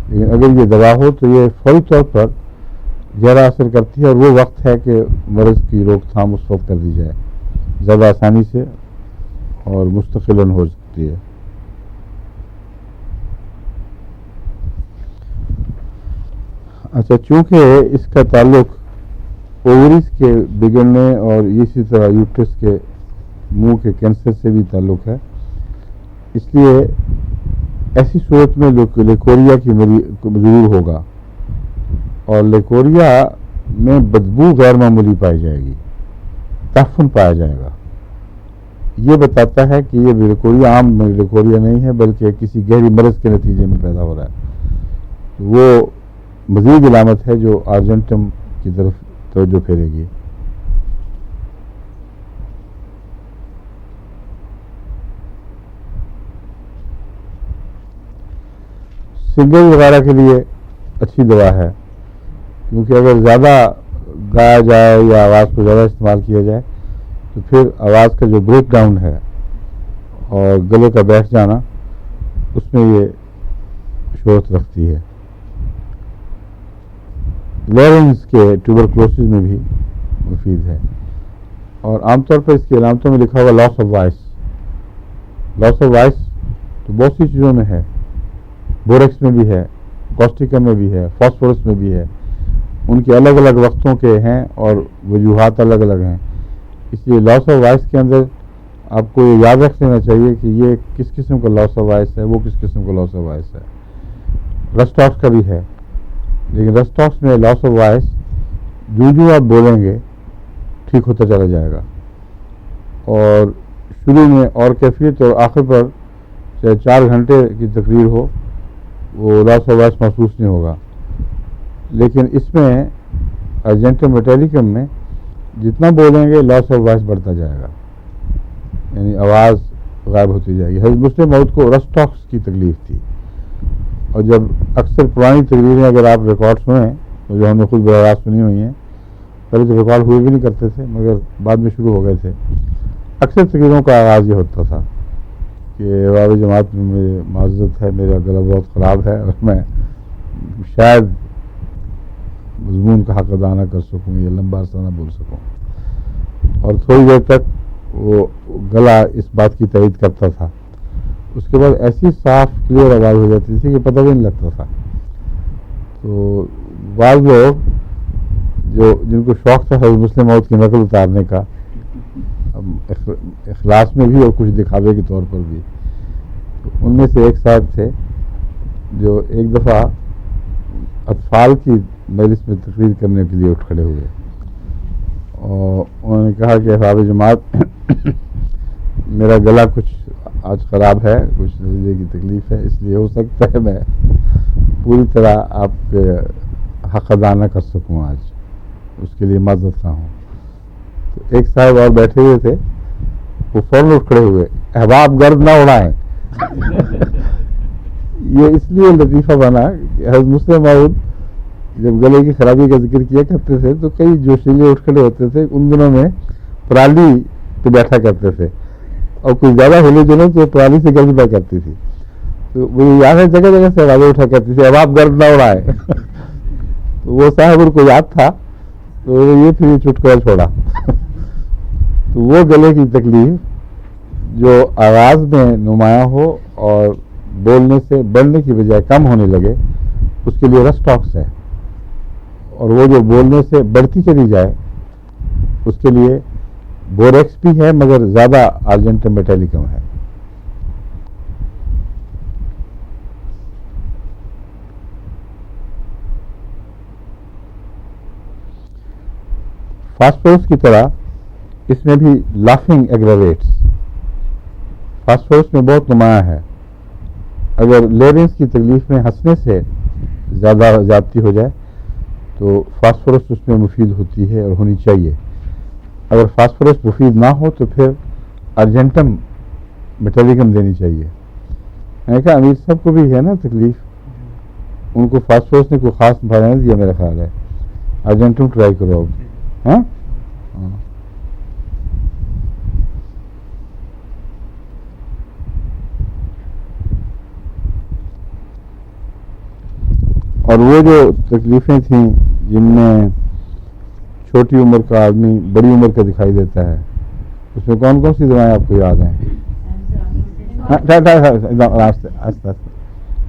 लेकिन अगर ये दवा हो तो ये फौरी तौर पर गहरा असर करती है। और वो वक्त है कि मर्ज़ की रोकथाम उस वक्त कर दी जाए, ज़्यादा आसानी से और मुस्तक़िलन हो सकती है। अच्छा, चूंकि इसका ताल्लुक ओवरीज के बिगड़ने और इसी तरह यूट्रस के मुंह के कैंसर से भी ताल्लुक है, इसलिए ऐसी सूरत में लेकोरिया की जरूर होगा और लेकोरिया में बदबू गैर मामूली पाई जाएगी, ताफुन पाया जाएगा। ये बताता है कि ये लेकोरिया आम लेकोरिया नहीं है बल्कि किसी गहरी मर्ज के नतीजे में पैदा हो रहा है। वो मजीद इलामत है जो आर्जेंटम की तरफ तवज्जो फेरेगी। सिंगल वगैरह के लिए अच्छी दवा है, क्योंकि अगर ज़्यादा गाया जाए या आवाज़ को ज़्यादा इस्तेमाल किया जाए तो फिर आवाज़ का जो ब्रेक डाउन है और गले का बैठ जाना, उसमें ये शोरत रखती है। लॉरेंस के ट्यूबरक्लोसिस में भी मुफीद है और आमतौर पर इसकी अलामतों में लिखा हुआ loss of voice. Loss of voice तो बहुत सी चीज़ों में है, बोरेक्स में भी है, कॉस्टिकम में भी है, फास्फोरस में भी है। उनके अलग अलग वक्तों के हैं और वजूहात अलग अलग हैं, इसलिए लॉस ऑफ वॉइस के अंदर आपको ये याद रख लेना चाहिए कि ये किस किस्म का लॉस ऑफ वॉइस है, वो किस किस्म का लॉस ऑफ वॉइस है। रस्टॉक्स का भी है, लेकिन रस्टॉक्स में लॉस ऑफ वॉइस जो आप बोलेंगे ठीक होता चला जाएगा और शुरू में और कैफियत और आखिर पर चाहे 4 घंटे की तकरीर हो वो लॉस ऑफ वॉइस महसूस नहीं होगा। लेकिन इसमें अर्जेंटम मेटालिकम में जितना बोलेंगे लॉस ऑफ वॉइस बढ़ता जाएगा, यानी आवाज़ गायब होती जाएगी। हज़रत मुस्लिम मौद को रस्टॉक्स की तकलीफ थी और जब अक्सर पुरानी तकरीरें अगर आप रिकॉर्ड सुने तो जो हमने खुद बराह सुनी हुई हैं, पहले तो रिकॉर्ड हुए भी नहीं करते थे मगर बाद में शुरू हो गए थे। अक्सर तकरीरों का आगाज़ ये होता था कि वाब जमात में मेरी माजरत है, मेरा गला बहुत ख़राब है और मैं शायद मजमून का हक अदा ना कर सकूँ या लंबा अरसा ना बोल सकूँ, और थोड़ी देर तक वो गला इस बात की तईद करता था। उसके बाद ऐसी साफ क्लियर आवाज़ हो जाती थी कि पता भी नहीं लगता था। तो बाद लोग जो जिनको शौक़ था हज़रत मुस्लिम मौद की नकल उतारने का, इखलास में भी और कुछ दिखावे के तौर पर भी, तो उनमें से एक साहब थे जो एक दफ़ा अतफाल की मजलिस में तकरीर करने के लिए उठ खड़े हुए और उन्होंने कहा कि अहबाब जमात मेरा गला कुछ आज ख़राब है, कुछ नतीजे की तकलीफ़ है, इसलिए हो सकता है मैं पूरी तरह आपके हक़ अदा न कर सकूँ आज, उसके लिए माज़रत खा हूँ। तो एक साहब और बैठे हुए थे, वो फ़ौरन उठ खड़े हुए, अहबाब गर्द ना उड़ाएं। ये इसलिए लतीफ़ा बना कि हज़रत मुस्लिम मौद जब गले की खराबी का जिक्र किया करते थे तो कई जोशीले उठ खड़े होते थे। उन दिनों में पराली पे बैठा करते थे और कुछ ज़्यादा हिले जुले तो पराली से गर्द बैठ करती थी। तो वो याद है जगह जगह से आवाज़ें उठा करती थी, अब आप गर्द ना उड़ाए। तो वो साहब उनको याद था तो ये फिर चुटकुला छोड़ा। तो वो गले की तकलीफ जो आवाज़ में नुमाया हो और बोलने से बढ़ने की बजाय कम होने लगे, उसके लिए रस्टॉक्स है, और वो जो बोलने से बढ़ती चली जाए उसके लिए बोरेक्स भी है मगर ज़्यादा आर्जेंटम मेटालिकम है। फास्फोरस की तरह इसमें भी लाफिंग एग्रावेट्स, फास्फोरस में बहुत नुमाया है। अगर लेरेंस की तकलीफ में हंसने से ज़्यादा ज़्यादती हो जाए तो फास्फोरस उसमें मुफीद होती है और होनी चाहिए। अगर फास्फोरस मुफीद ना हो तो फिर अर्जेंटम मेटालिकम देनी चाहिए। मैंने कहा अमीर साहब को भी है ना तकलीफ, उनको फास्फोरस ने कोई ख़ास फायदा नहीं दिया मेरा ख्याल है। अर्जेंटम ट्राई करो अब। हाँ, और वो जो तकलीफ़ें थीं जिनमें छोटी उम्र का आदमी बड़ी उम्र का दिखाई देता है, उसमें कौन कौन सी दवाएं आपको याद हैं?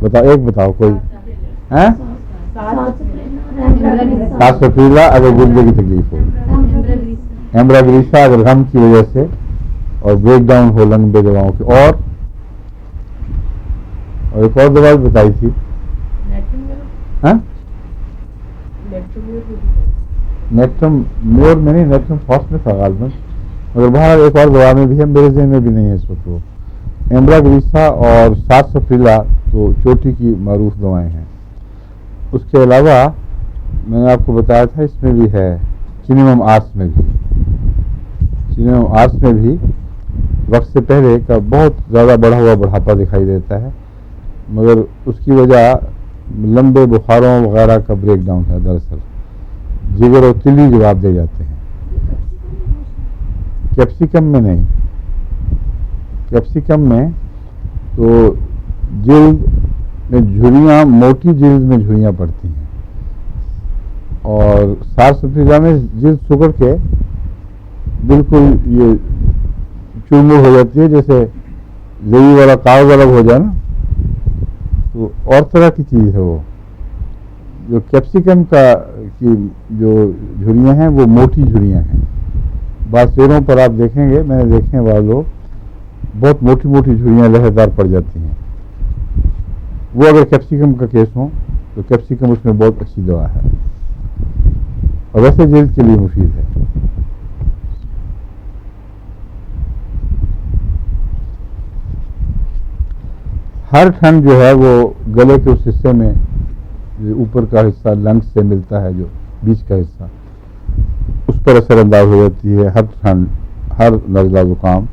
बताओ, एक बताओ कोई। हैं? सांस सफीला अगर गुर्दे की तकलीफ हो, एम्ब्राग्रीसा अगर गम की वजह से और ब्रेक डाउन हो लंग में दवाओं की, और एक और दवा भी बताई थी, हाँ नेट्रम म्योर में नहीं, नेट्रम फॉस में था गालबन, मगर बाहर एक और दवा में भी है, मेरे जहन में भी नहीं है इस वक्त। वो एम्ब्राग्रीसा और सार्सफिला तो चोटी की मारूफ दवाएं हैं। उसके अलावा मैंने आपको बताया था इसमें भी है, चिनिमम आर्स में भी, चिनिमम आर्स में भी वक्त से पहले का बहुत ज़्यादा बढ़ा हुआ बुढ़ापा दिखाई देता है, मगर उसकी वजह लंबे बुखारों वगैरह का ब्रेक डाउन है। दरअसल जिगर और तिली जवाब दे जाते हैं, कैप्सिकम में नहीं। कैप्सिकम में तो जिल्द में झुर्रियाँ, मोटी जिल्द में झुर्रियाँ पड़ती हैं, और सार्सफिला में जिल्द सुगड़ के बिल्कुल ये चूरमुर हो जाती है, जैसे लेवी वाला कागज अलग हो जाए ना, तो और तरह की चीज़ है वो। जो कैप्सिकम का की जो झुर्रियाँ हैं वो मोटी झुर्रियाँ हैं। बाद शेरों पर आप देखेंगे, मैंने देखे हैं बाद लोग, बहुत मोटी मोटी झुर्रियाँ लहरदार पड़ जाती हैं। वो अगर कैप्सिकम का केस हो तो कैप्सिकम उसमें बहुत अच्छी दवा है, और वैसे जल्द के लिए मुफीद है। हर ठंड जो है वो गले के उस हिस्से में, ऊपर का हिस्सा लंग्स से मिलता है, जो बीच का हिस्सा, उस पर असरअंदाज हो जाती है हर ठंड, हर नज़ला ज़ुकाम,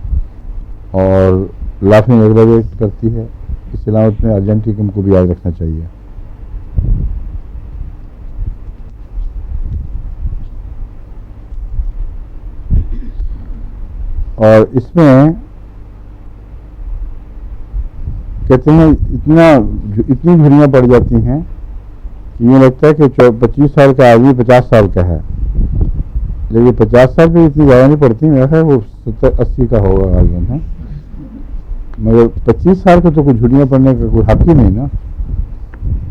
और लाफिंग एग्रावेट करती है। इस अलामत में अर्जेंटिकम को भी याद रखना चाहिए। और इसमें कहते हैं इतनी झुर्रियाँ पड़ जाती हैं कि ये लगता है कि 25 साल का आदमी 50 साल का है, लेकिन 50 साल पे इतनी ज़्यादा नहीं पड़ती, मेरा है वो 70-80 का होगा गालबन है, मगर 25 साल का तो कुछ झुर्रियाँ पड़ने का कोई हक ही नहीं ना।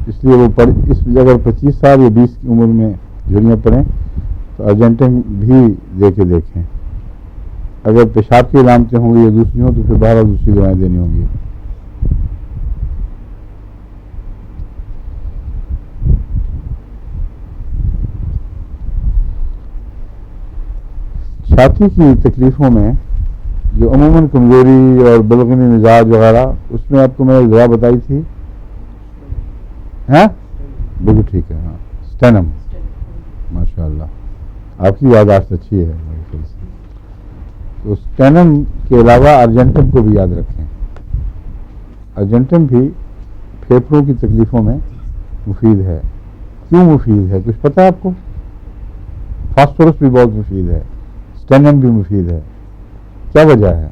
इसलिए वो इस अगर 25 साल या 20 की उम्र में झुर्रियाँ पड़ें तो अर्जेंटिन भी दे के देखें। अगर पेशाब की अलामतें होंगी या दूसरी हों तो फिर बाहर दूसरी दवाएँ देनी होंगी। छाती की तकलीफ़ों में जो अमूमन कमज़ोरी और बलगनी मिजाज वगैरह, उसमें आपको मैंने दवा बताई थी, हैं बिल्कुल ठीक है, हाँ स्टेनम, माशाअल्लाह आपकी याददाश्त अच्छी है। तो स्टेनम के अलावा अर्जेंटम को भी याद रखें। अर्जेंटम भी फेफड़ों की तकलीफ़ों में मुफीद है। क्यों मुफीद है कुछ पता है आपको? फास्फोरस भी बहुत मुफीद है, स्टेनम भी मुफीद है। क्या वजह है?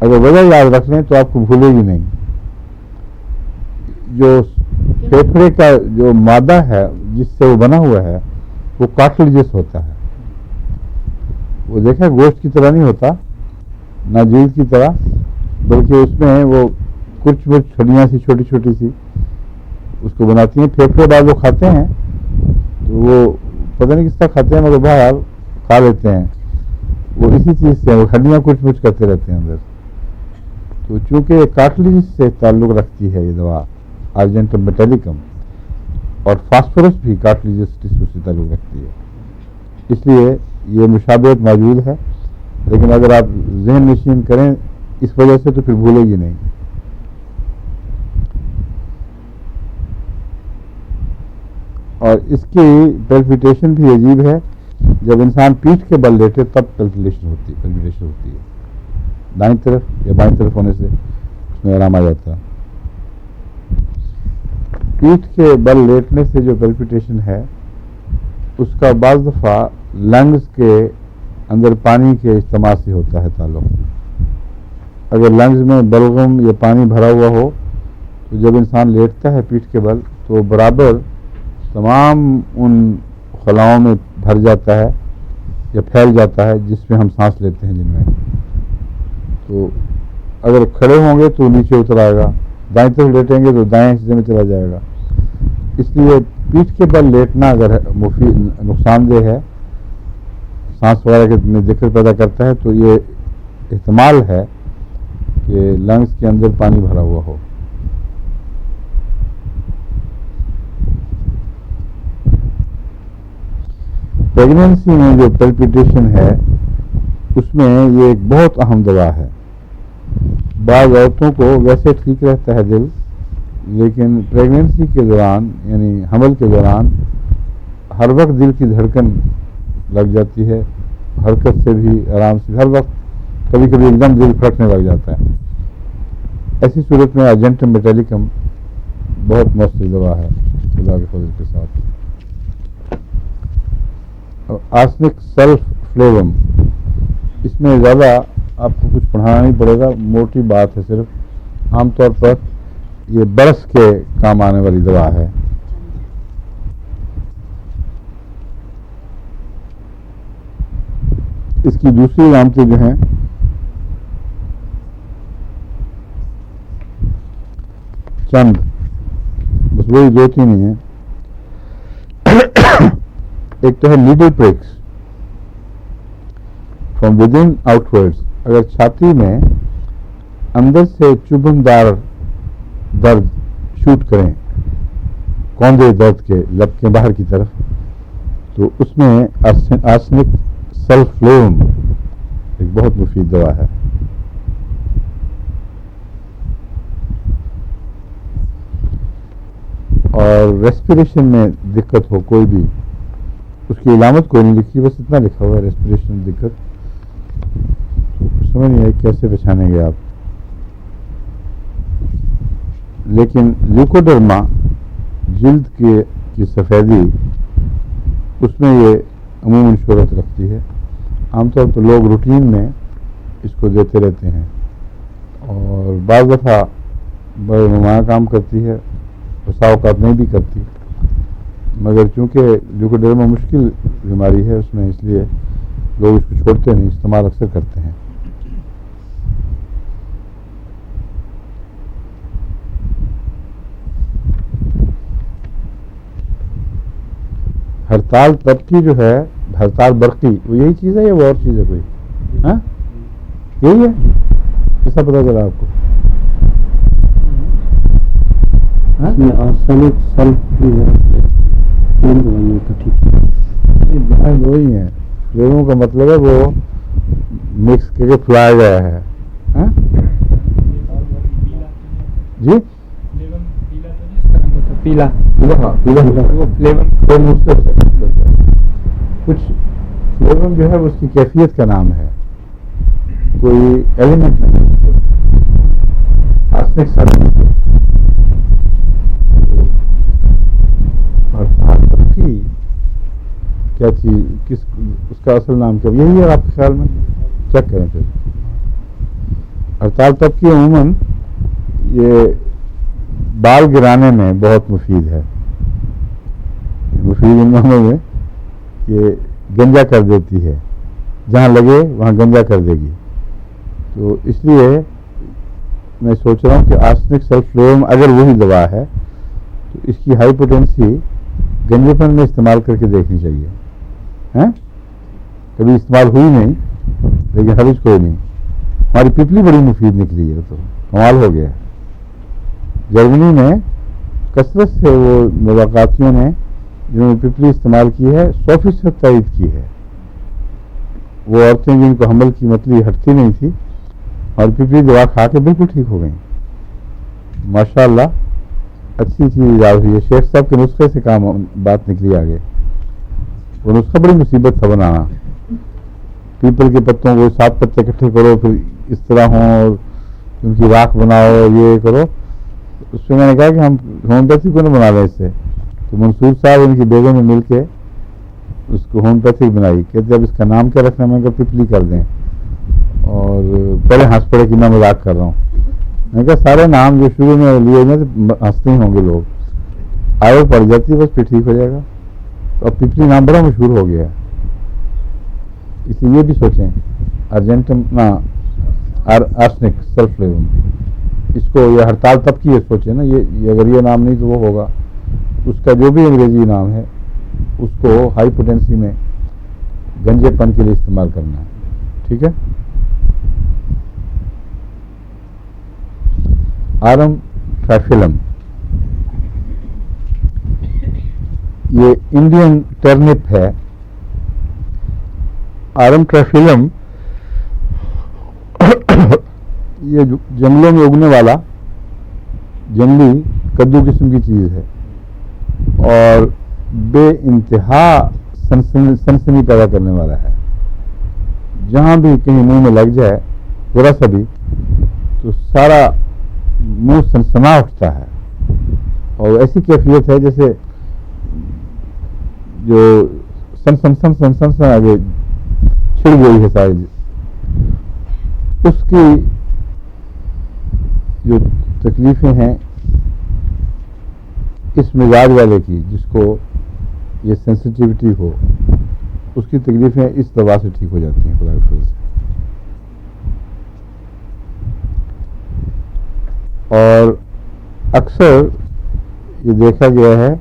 अगर वजह याद रख लें तो आपको भूलेगी नहीं। जो फेफड़े का जो मादा है जिससे वो बना हुआ है वो कार्टिलेजस होता है। वो देखा गोश्त की तरह नहीं होता, ना जीव की तरह, बल्कि उसमें वो कुछ छड़ियाँ सी छोटी छोटी सी उसको बनाती हैं। फेफड़े बाद वो खाते हैं तो वो पता नहीं किस तरह खाते हैं, मगर बाहर खा लेते हैं। वो इसी चीज़ से वो हड्डियाँ कुछ करते रहते हैं अंदर। तो चूँकि कार्टिलेज से ताल्लुक़ रखती है ये दवा अर्जेंटम मेटालिकम, और फास्फोरस भी कार्टिलेजस टिश्यू से ताल्लुक़ रखती है, इसलिए ये मुशाबहत मौजूद है। लेकिन अगर आप ज़हन नशीन करें इस वजह से तो फिर भूलेगी नहीं। और इसकी पेल्पिटेशन भी अजीब है। जब इंसान पीठ के बल लेटे तब पेल्पिटेशन होती है। दाईं तरफ या बाईं तरफ होने से उसमें आराम आ जाता है। पीठ के बल लेटने से जो पेल्पिटेशन है उसका बाज़ दफ़ा लंग्स के अंदर पानी के इस्तेमाल से होता है ताल्लुक़। अगर लंग्स में बलगम या पानी भरा हुआ हो तो जब इंसान लेटता है पीठ के बल तो बराबर तमाम उन खलाओं में भर जाता है या फैल जाता है जिसमें हम सांस लेते हैं जिनमें। तो अगर खड़े होंगे तो नीचे उतर आएगा, दाएं तरफ लेटेंगे तो दाएं हिस्से में चला जाएगा। इसलिए पीठ के बल लेटना अगर मुफीद नुकसानदेह है, सांस वगैरह में दिक्कत पैदा करता है, तो ये एहतमाल है कि लंग्स के अंदर पानी भरा हुआ हो। प्रेगनेंसी में जो पल्पिटेशन है उसमें ये एक बहुत अहम दवा है। बाज़ औरतों को वैसे ठीक रहता है दिल, लेकिन प्रेगनेंसी के दौरान यानी हमल के दौरान हर वक्त दिल की धड़कन लग जाती है, हरकत से भी आराम से, हर वक्त कभी कभी एकदम दिल फड़कने लग जाता है। ऐसी सूरत में अर्जेंटम मेटालिकम बहुत मौसमी दवा है खुदा के फजल के साथ। आर्सेनिक सल्फ फ्लेवम, इसमें ज़्यादा आपको कुछ पढ़ाना नहीं पड़ेगा, मोटी बात है सिर्फ। आमतौर पर ये बरस के काम आने वाली दवा है। इसकी दूसरी अलामतें जो हैं चंद, बस वही 2-3 ही हैं। एक तो है needle prix from with in outwards, अगर छाती में अंदर से चुभनदार दर्द शूट करें, कौंधे दर्द के लब के बाहर की तरफ, तो उसमें आर्सेनिक सल्फ्लोम एक बहुत मुफीद दवा है। और रेस्पिरेशन में दिक्कत हो कोई भी, उसकी इलामत कोई नहीं लिखी, बस इतना लिखा हुआ है रेस्पिरेशन में दिक्कत, समझ नहीं है कैसे पहचानेंगे आप। लेकिन ल्यूकोडर्मा जिल्द की सफ़ेदी, उसमें ये अमूमन शोहरत रखती है। आमतौर पर लोग रूटीन में इसको देते रहते हैं और बाज़ दफ़ा बड़े नुमाया काम करती है, औकात नहीं भी करती, मगर चूँकि ल्यूकोडर्मा मुश्किल बीमारी है उसमें, इसलिए लोग इसको छोड़ते नहीं, इस्तेमाल अक्सर करते हैं। हड़ताल तबकी जो है, हड़ताल बरकी, वो यही चीज़ है या वो और चीज़ है कोई? हाँ, यही है। कैसा पता चला आपको? आर्सेनिक सल्फ भी है, तीन दवाइयों का ठीक है, वही है। लोगों का मतलब है वो मिक्स करके फुलाया गया है। हाँ? जी पीला हाँ, पीला वो फ्लेवन कुछ फ्लेवन जो है उसकी कैफियत का नाम है, कोई एलिमेंट नहीं। आर्सेनिक सल्फ क्या चीज, किस उसका असल नाम क्या, यही है आपके ख्याल में? चेक करें फिर। हड़ताल तबकी अमूमन ये बाल गिराने में बहुत मुफीद है। मुफीद इन मामलों में कि गंजा कर देती है, जहाँ लगे वहाँ गंजा कर देगी। तो इसलिए मैं सोच रहा हूँ कि आर्सेनिक सल्फ्लोम अगर वही दवा है तो इसकी हाइपोटेंसी गंजेपन में इस्तेमाल करके देखनी चाहिए। हैं? कभी इस्तेमाल हुई नहीं, लेकिन हर्ज कोई नहीं। हमारी पिपली बड़ी मुफीद निकली है, तो कमाल हो गया। जर्मनी में कसरत से वो मुलाकातियों ने जिन्होंने पिपली इस्तेमाल की है 100% तायद की है। वो औरतें जिनको हमल की मतली हटती नहीं थी और पिपली दवा खा के बिल्कुल ठीक हो गई। माशाअल्लाह, अच्छी चीज़ याद हुई है। शेख साहब के नुस्खे से काम बात निकली आगे। वो नुस्खा बड़ी मुसीबत था बनाना। पीपल के पत्तों को 7 पत्ते इकट्ठे करो, फिर इस तरह हों और उनकी राख बनाओ, ये करो। उसमें मैंने कहा कि हम होम्योपैथी को ना बना लें इससे। तो मंसूर साहब उनकी बेगम में मिल के उसको होम्योपैथिक बनाई। कहते अब इसका नाम क्या रखना? मैं पिपली कर दें। और पहले हंस पड़े कि मैं मजाक कर रहा हूँ। मैंने कहा सारे नाम जो शुरू में लिए ना तो हंसते ही होंगे लोग, आदत पड़ जाती है, बस फिर ठीक हो जाएगा। तो अब पिपली नाम बड़ा मशहूर हो गया है। इसलिए ये भी सोचें, अर्जेंटम ना आर्सेनिक सल्फ्लोम, इसको ये हड़ताल तब की है, सोचे ना, ये अगर ये नाम नहीं तो वो होगा। उसका जो भी अंग्रेजी नाम है उसको हाई पोटेंसी में गंजेपन के लिए इस्तेमाल करना है। ठीक है। आरम ट्राफिलम, ये इंडियन टर्निप है। आरम ट्राफिलम ये जंगलों में उगने वाला जंगली कद्दू किस्म की चीज़ है और बेइंतहा सनसनी पैदा करने वाला है। जहाँ भी कहीं मुंह में लग जाए जरा सा भी तो सारा मुंह सनसना उठता है और ऐसी कैफियत है जैसे जो सन आगे छिड़ गई है सारी। उसकी जो तकलीफें हैं इस मिजाज वाले की, जिसको ये सेंसिटिविटी हो, उसकी तकलीफें इस दवा से ठीक हो जाती हैं खुदा के फजल से। और अक्सर ये देखा गया है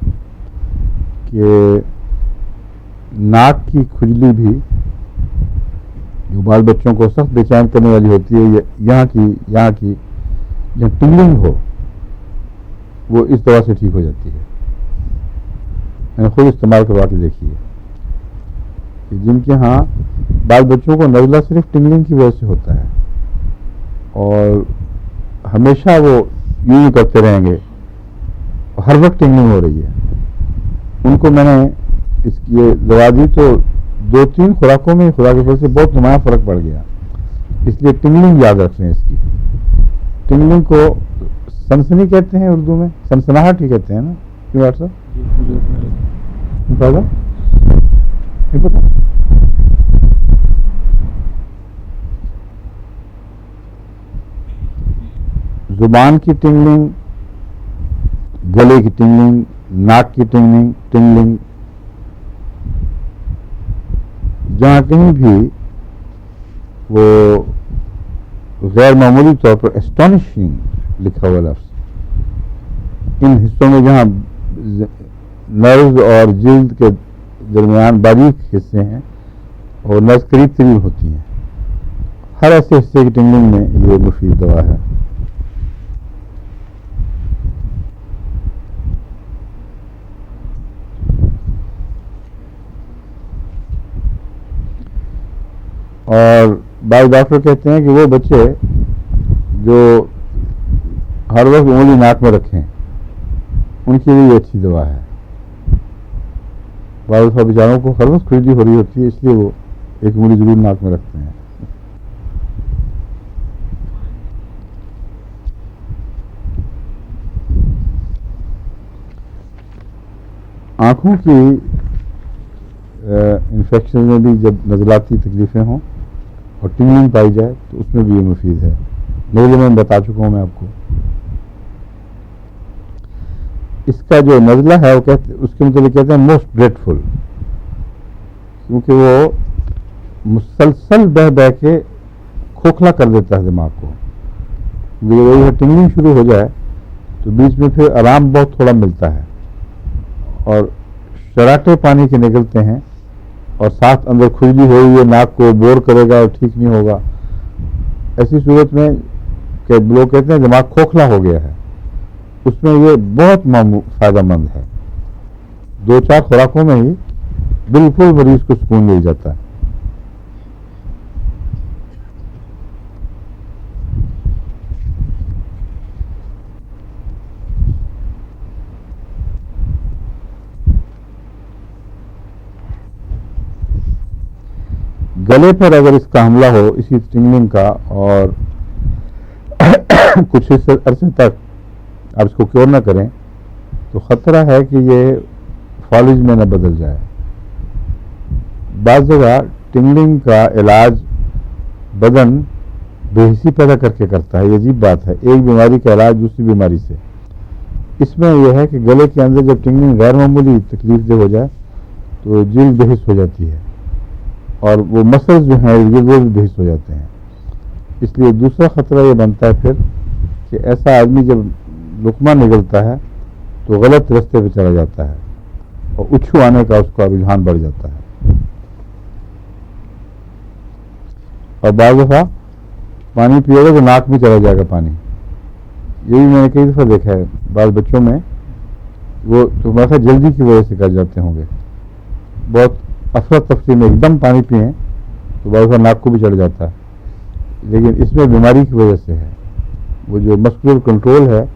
कि नाक की खुजली भी जो बाल बच्चों को सख्त बेचैन करने वाली होती है, यहाँ की जहाँ टिंगलिंग हो, वो इस दवा से ठीक हो जाती है। मैंने खुद इस्तेमाल करवा के देखी है कि जिनके यहाँ बाल बच्चों को नज़ला सिर्फ टिंगलिंग की वजह से होता है और हमेशा वो यूँ करते रहेंगे, हर वक्त टिंगलिंग हो रही है, उनको मैंने ये दवा दी तो 2-3 खुराकों में खुदा के फजल से बहुत नुमाया फ़र्क पड़ गया। इसलिए टिंगलिंग याद रखें। इसकी टिंगलिंग को सनसनी कहते हैं, उर्दू में सनसनाहट ही कहते हैं ना, क्यों बात साहब? नहीं पता। जुबान की टिंगलिंग, गले की टिंगलिंग, नाक की टिंगलिंग, जहाँ कहीं भी वो गैर मामूली तौर पर एस्टॉनिशिंग लिखा हुआ लफ्ज़, इन हिस्सों में जहाँ नर्व और जिल्द के दरमियान बारीक हिस्से हैं और नर्व करीब होती हैं, हर ऐसे हिस्से की टिंगलिंग में ये मुफीद दवा है। और बाज़ डॉक्टर कहते हैं कि वो बच्चे जो हर वक्त उंगली नाक में रखें, उनके लिए ये अच्छी दवा है। बाज़ बेचारों को हर वक्त खुजली हो रही होती है, इसलिए वो एक उंगली जरूर नाक में रखते हैं। आँखों की इन्फेक्शन में भी जब नज़लाती तकलीफ़ें हों और टिंगलिंग पाई जाए तो उसमें भी ये मुफीद है। नज़ले में बता चुका हूँ मैं आपको। इसका जो नज़ला है वो उसके मतलब कहते हैं मोस्ट ग्रेटफुल, क्योंकि वो मुसलसल बह बह के खोखला कर देता है दिमाग को। वही टिंगलिंग शुरू हो जाए तो बीच में फिर आराम बहुत थोड़ा मिलता है और शराटे पानी के निकलते हैं और साथ अंदर खुजली हो रही है, नाक को बोर करेगा और ठीक नहीं होगा। ऐसी सूरत में कि लोग कहते हैं दिमाग खोखला हो गया है, उसमें ये बहुत फ़ायदेमंद है। 2-4 खुराकों में ही बिल्कुल मरीज को सुकून मिल जाता है। गले पर अगर इसका हमला हो, इसी टिंगलिंग का, और कुछ अरसे तक आप इसको क्योर न करें तो ख़तरा है कि ये फॉलिज में न बदल जाए। बाज़ जगह टिंगलिंग का इलाज बदन बेहिसी पैदा करके करता है। ये अजीब बात है, एक बीमारी का इलाज दूसरी बीमारी से। इसमें यह है कि गले के अंदर जब टिंगलिंग गैर मामूली तकलीफ दे हो जाए तो जिल्द बेहिस हो जाती है और वो मसल्स जो हैं वो भी बेहिस हो जाते हैं। इसलिए दूसरा ख़तरा ये बनता है फिर कि ऐसा आदमी जब लुकमा निकलता है तो गलत रास्ते पे चला जाता है और उच्छू आने का उसका रुझान बढ़ जाता है। और बाज़ दफ़ा पानी पिएगा तो नाक में चला जाएगा पानी। ये भी मैंने कई दफ़ा देखा है बाल बच्चों में, वो थोड़ा सा जल्दी की वजह से कर जाते होंगे, बहुत अफरा तफरी में एकदम पानी पिए तो बाज़ दफ़ा नाक को भी चढ़ जाता है। लेकिन इसमें बीमारी की वजह से है, वो जो मस्कुलर कंट्रोल है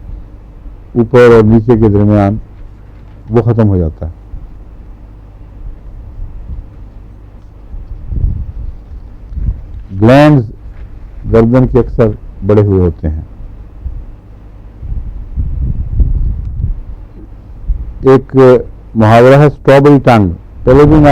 ऊपर और नीचे के दरमियान वो ख़त्म हो जाता है। ग्लैंड्स गर्दन के अक्सर बड़े हुए होते हैं। एक मुहावरा है स्ट्रॉबेरी टंग, पहले दिन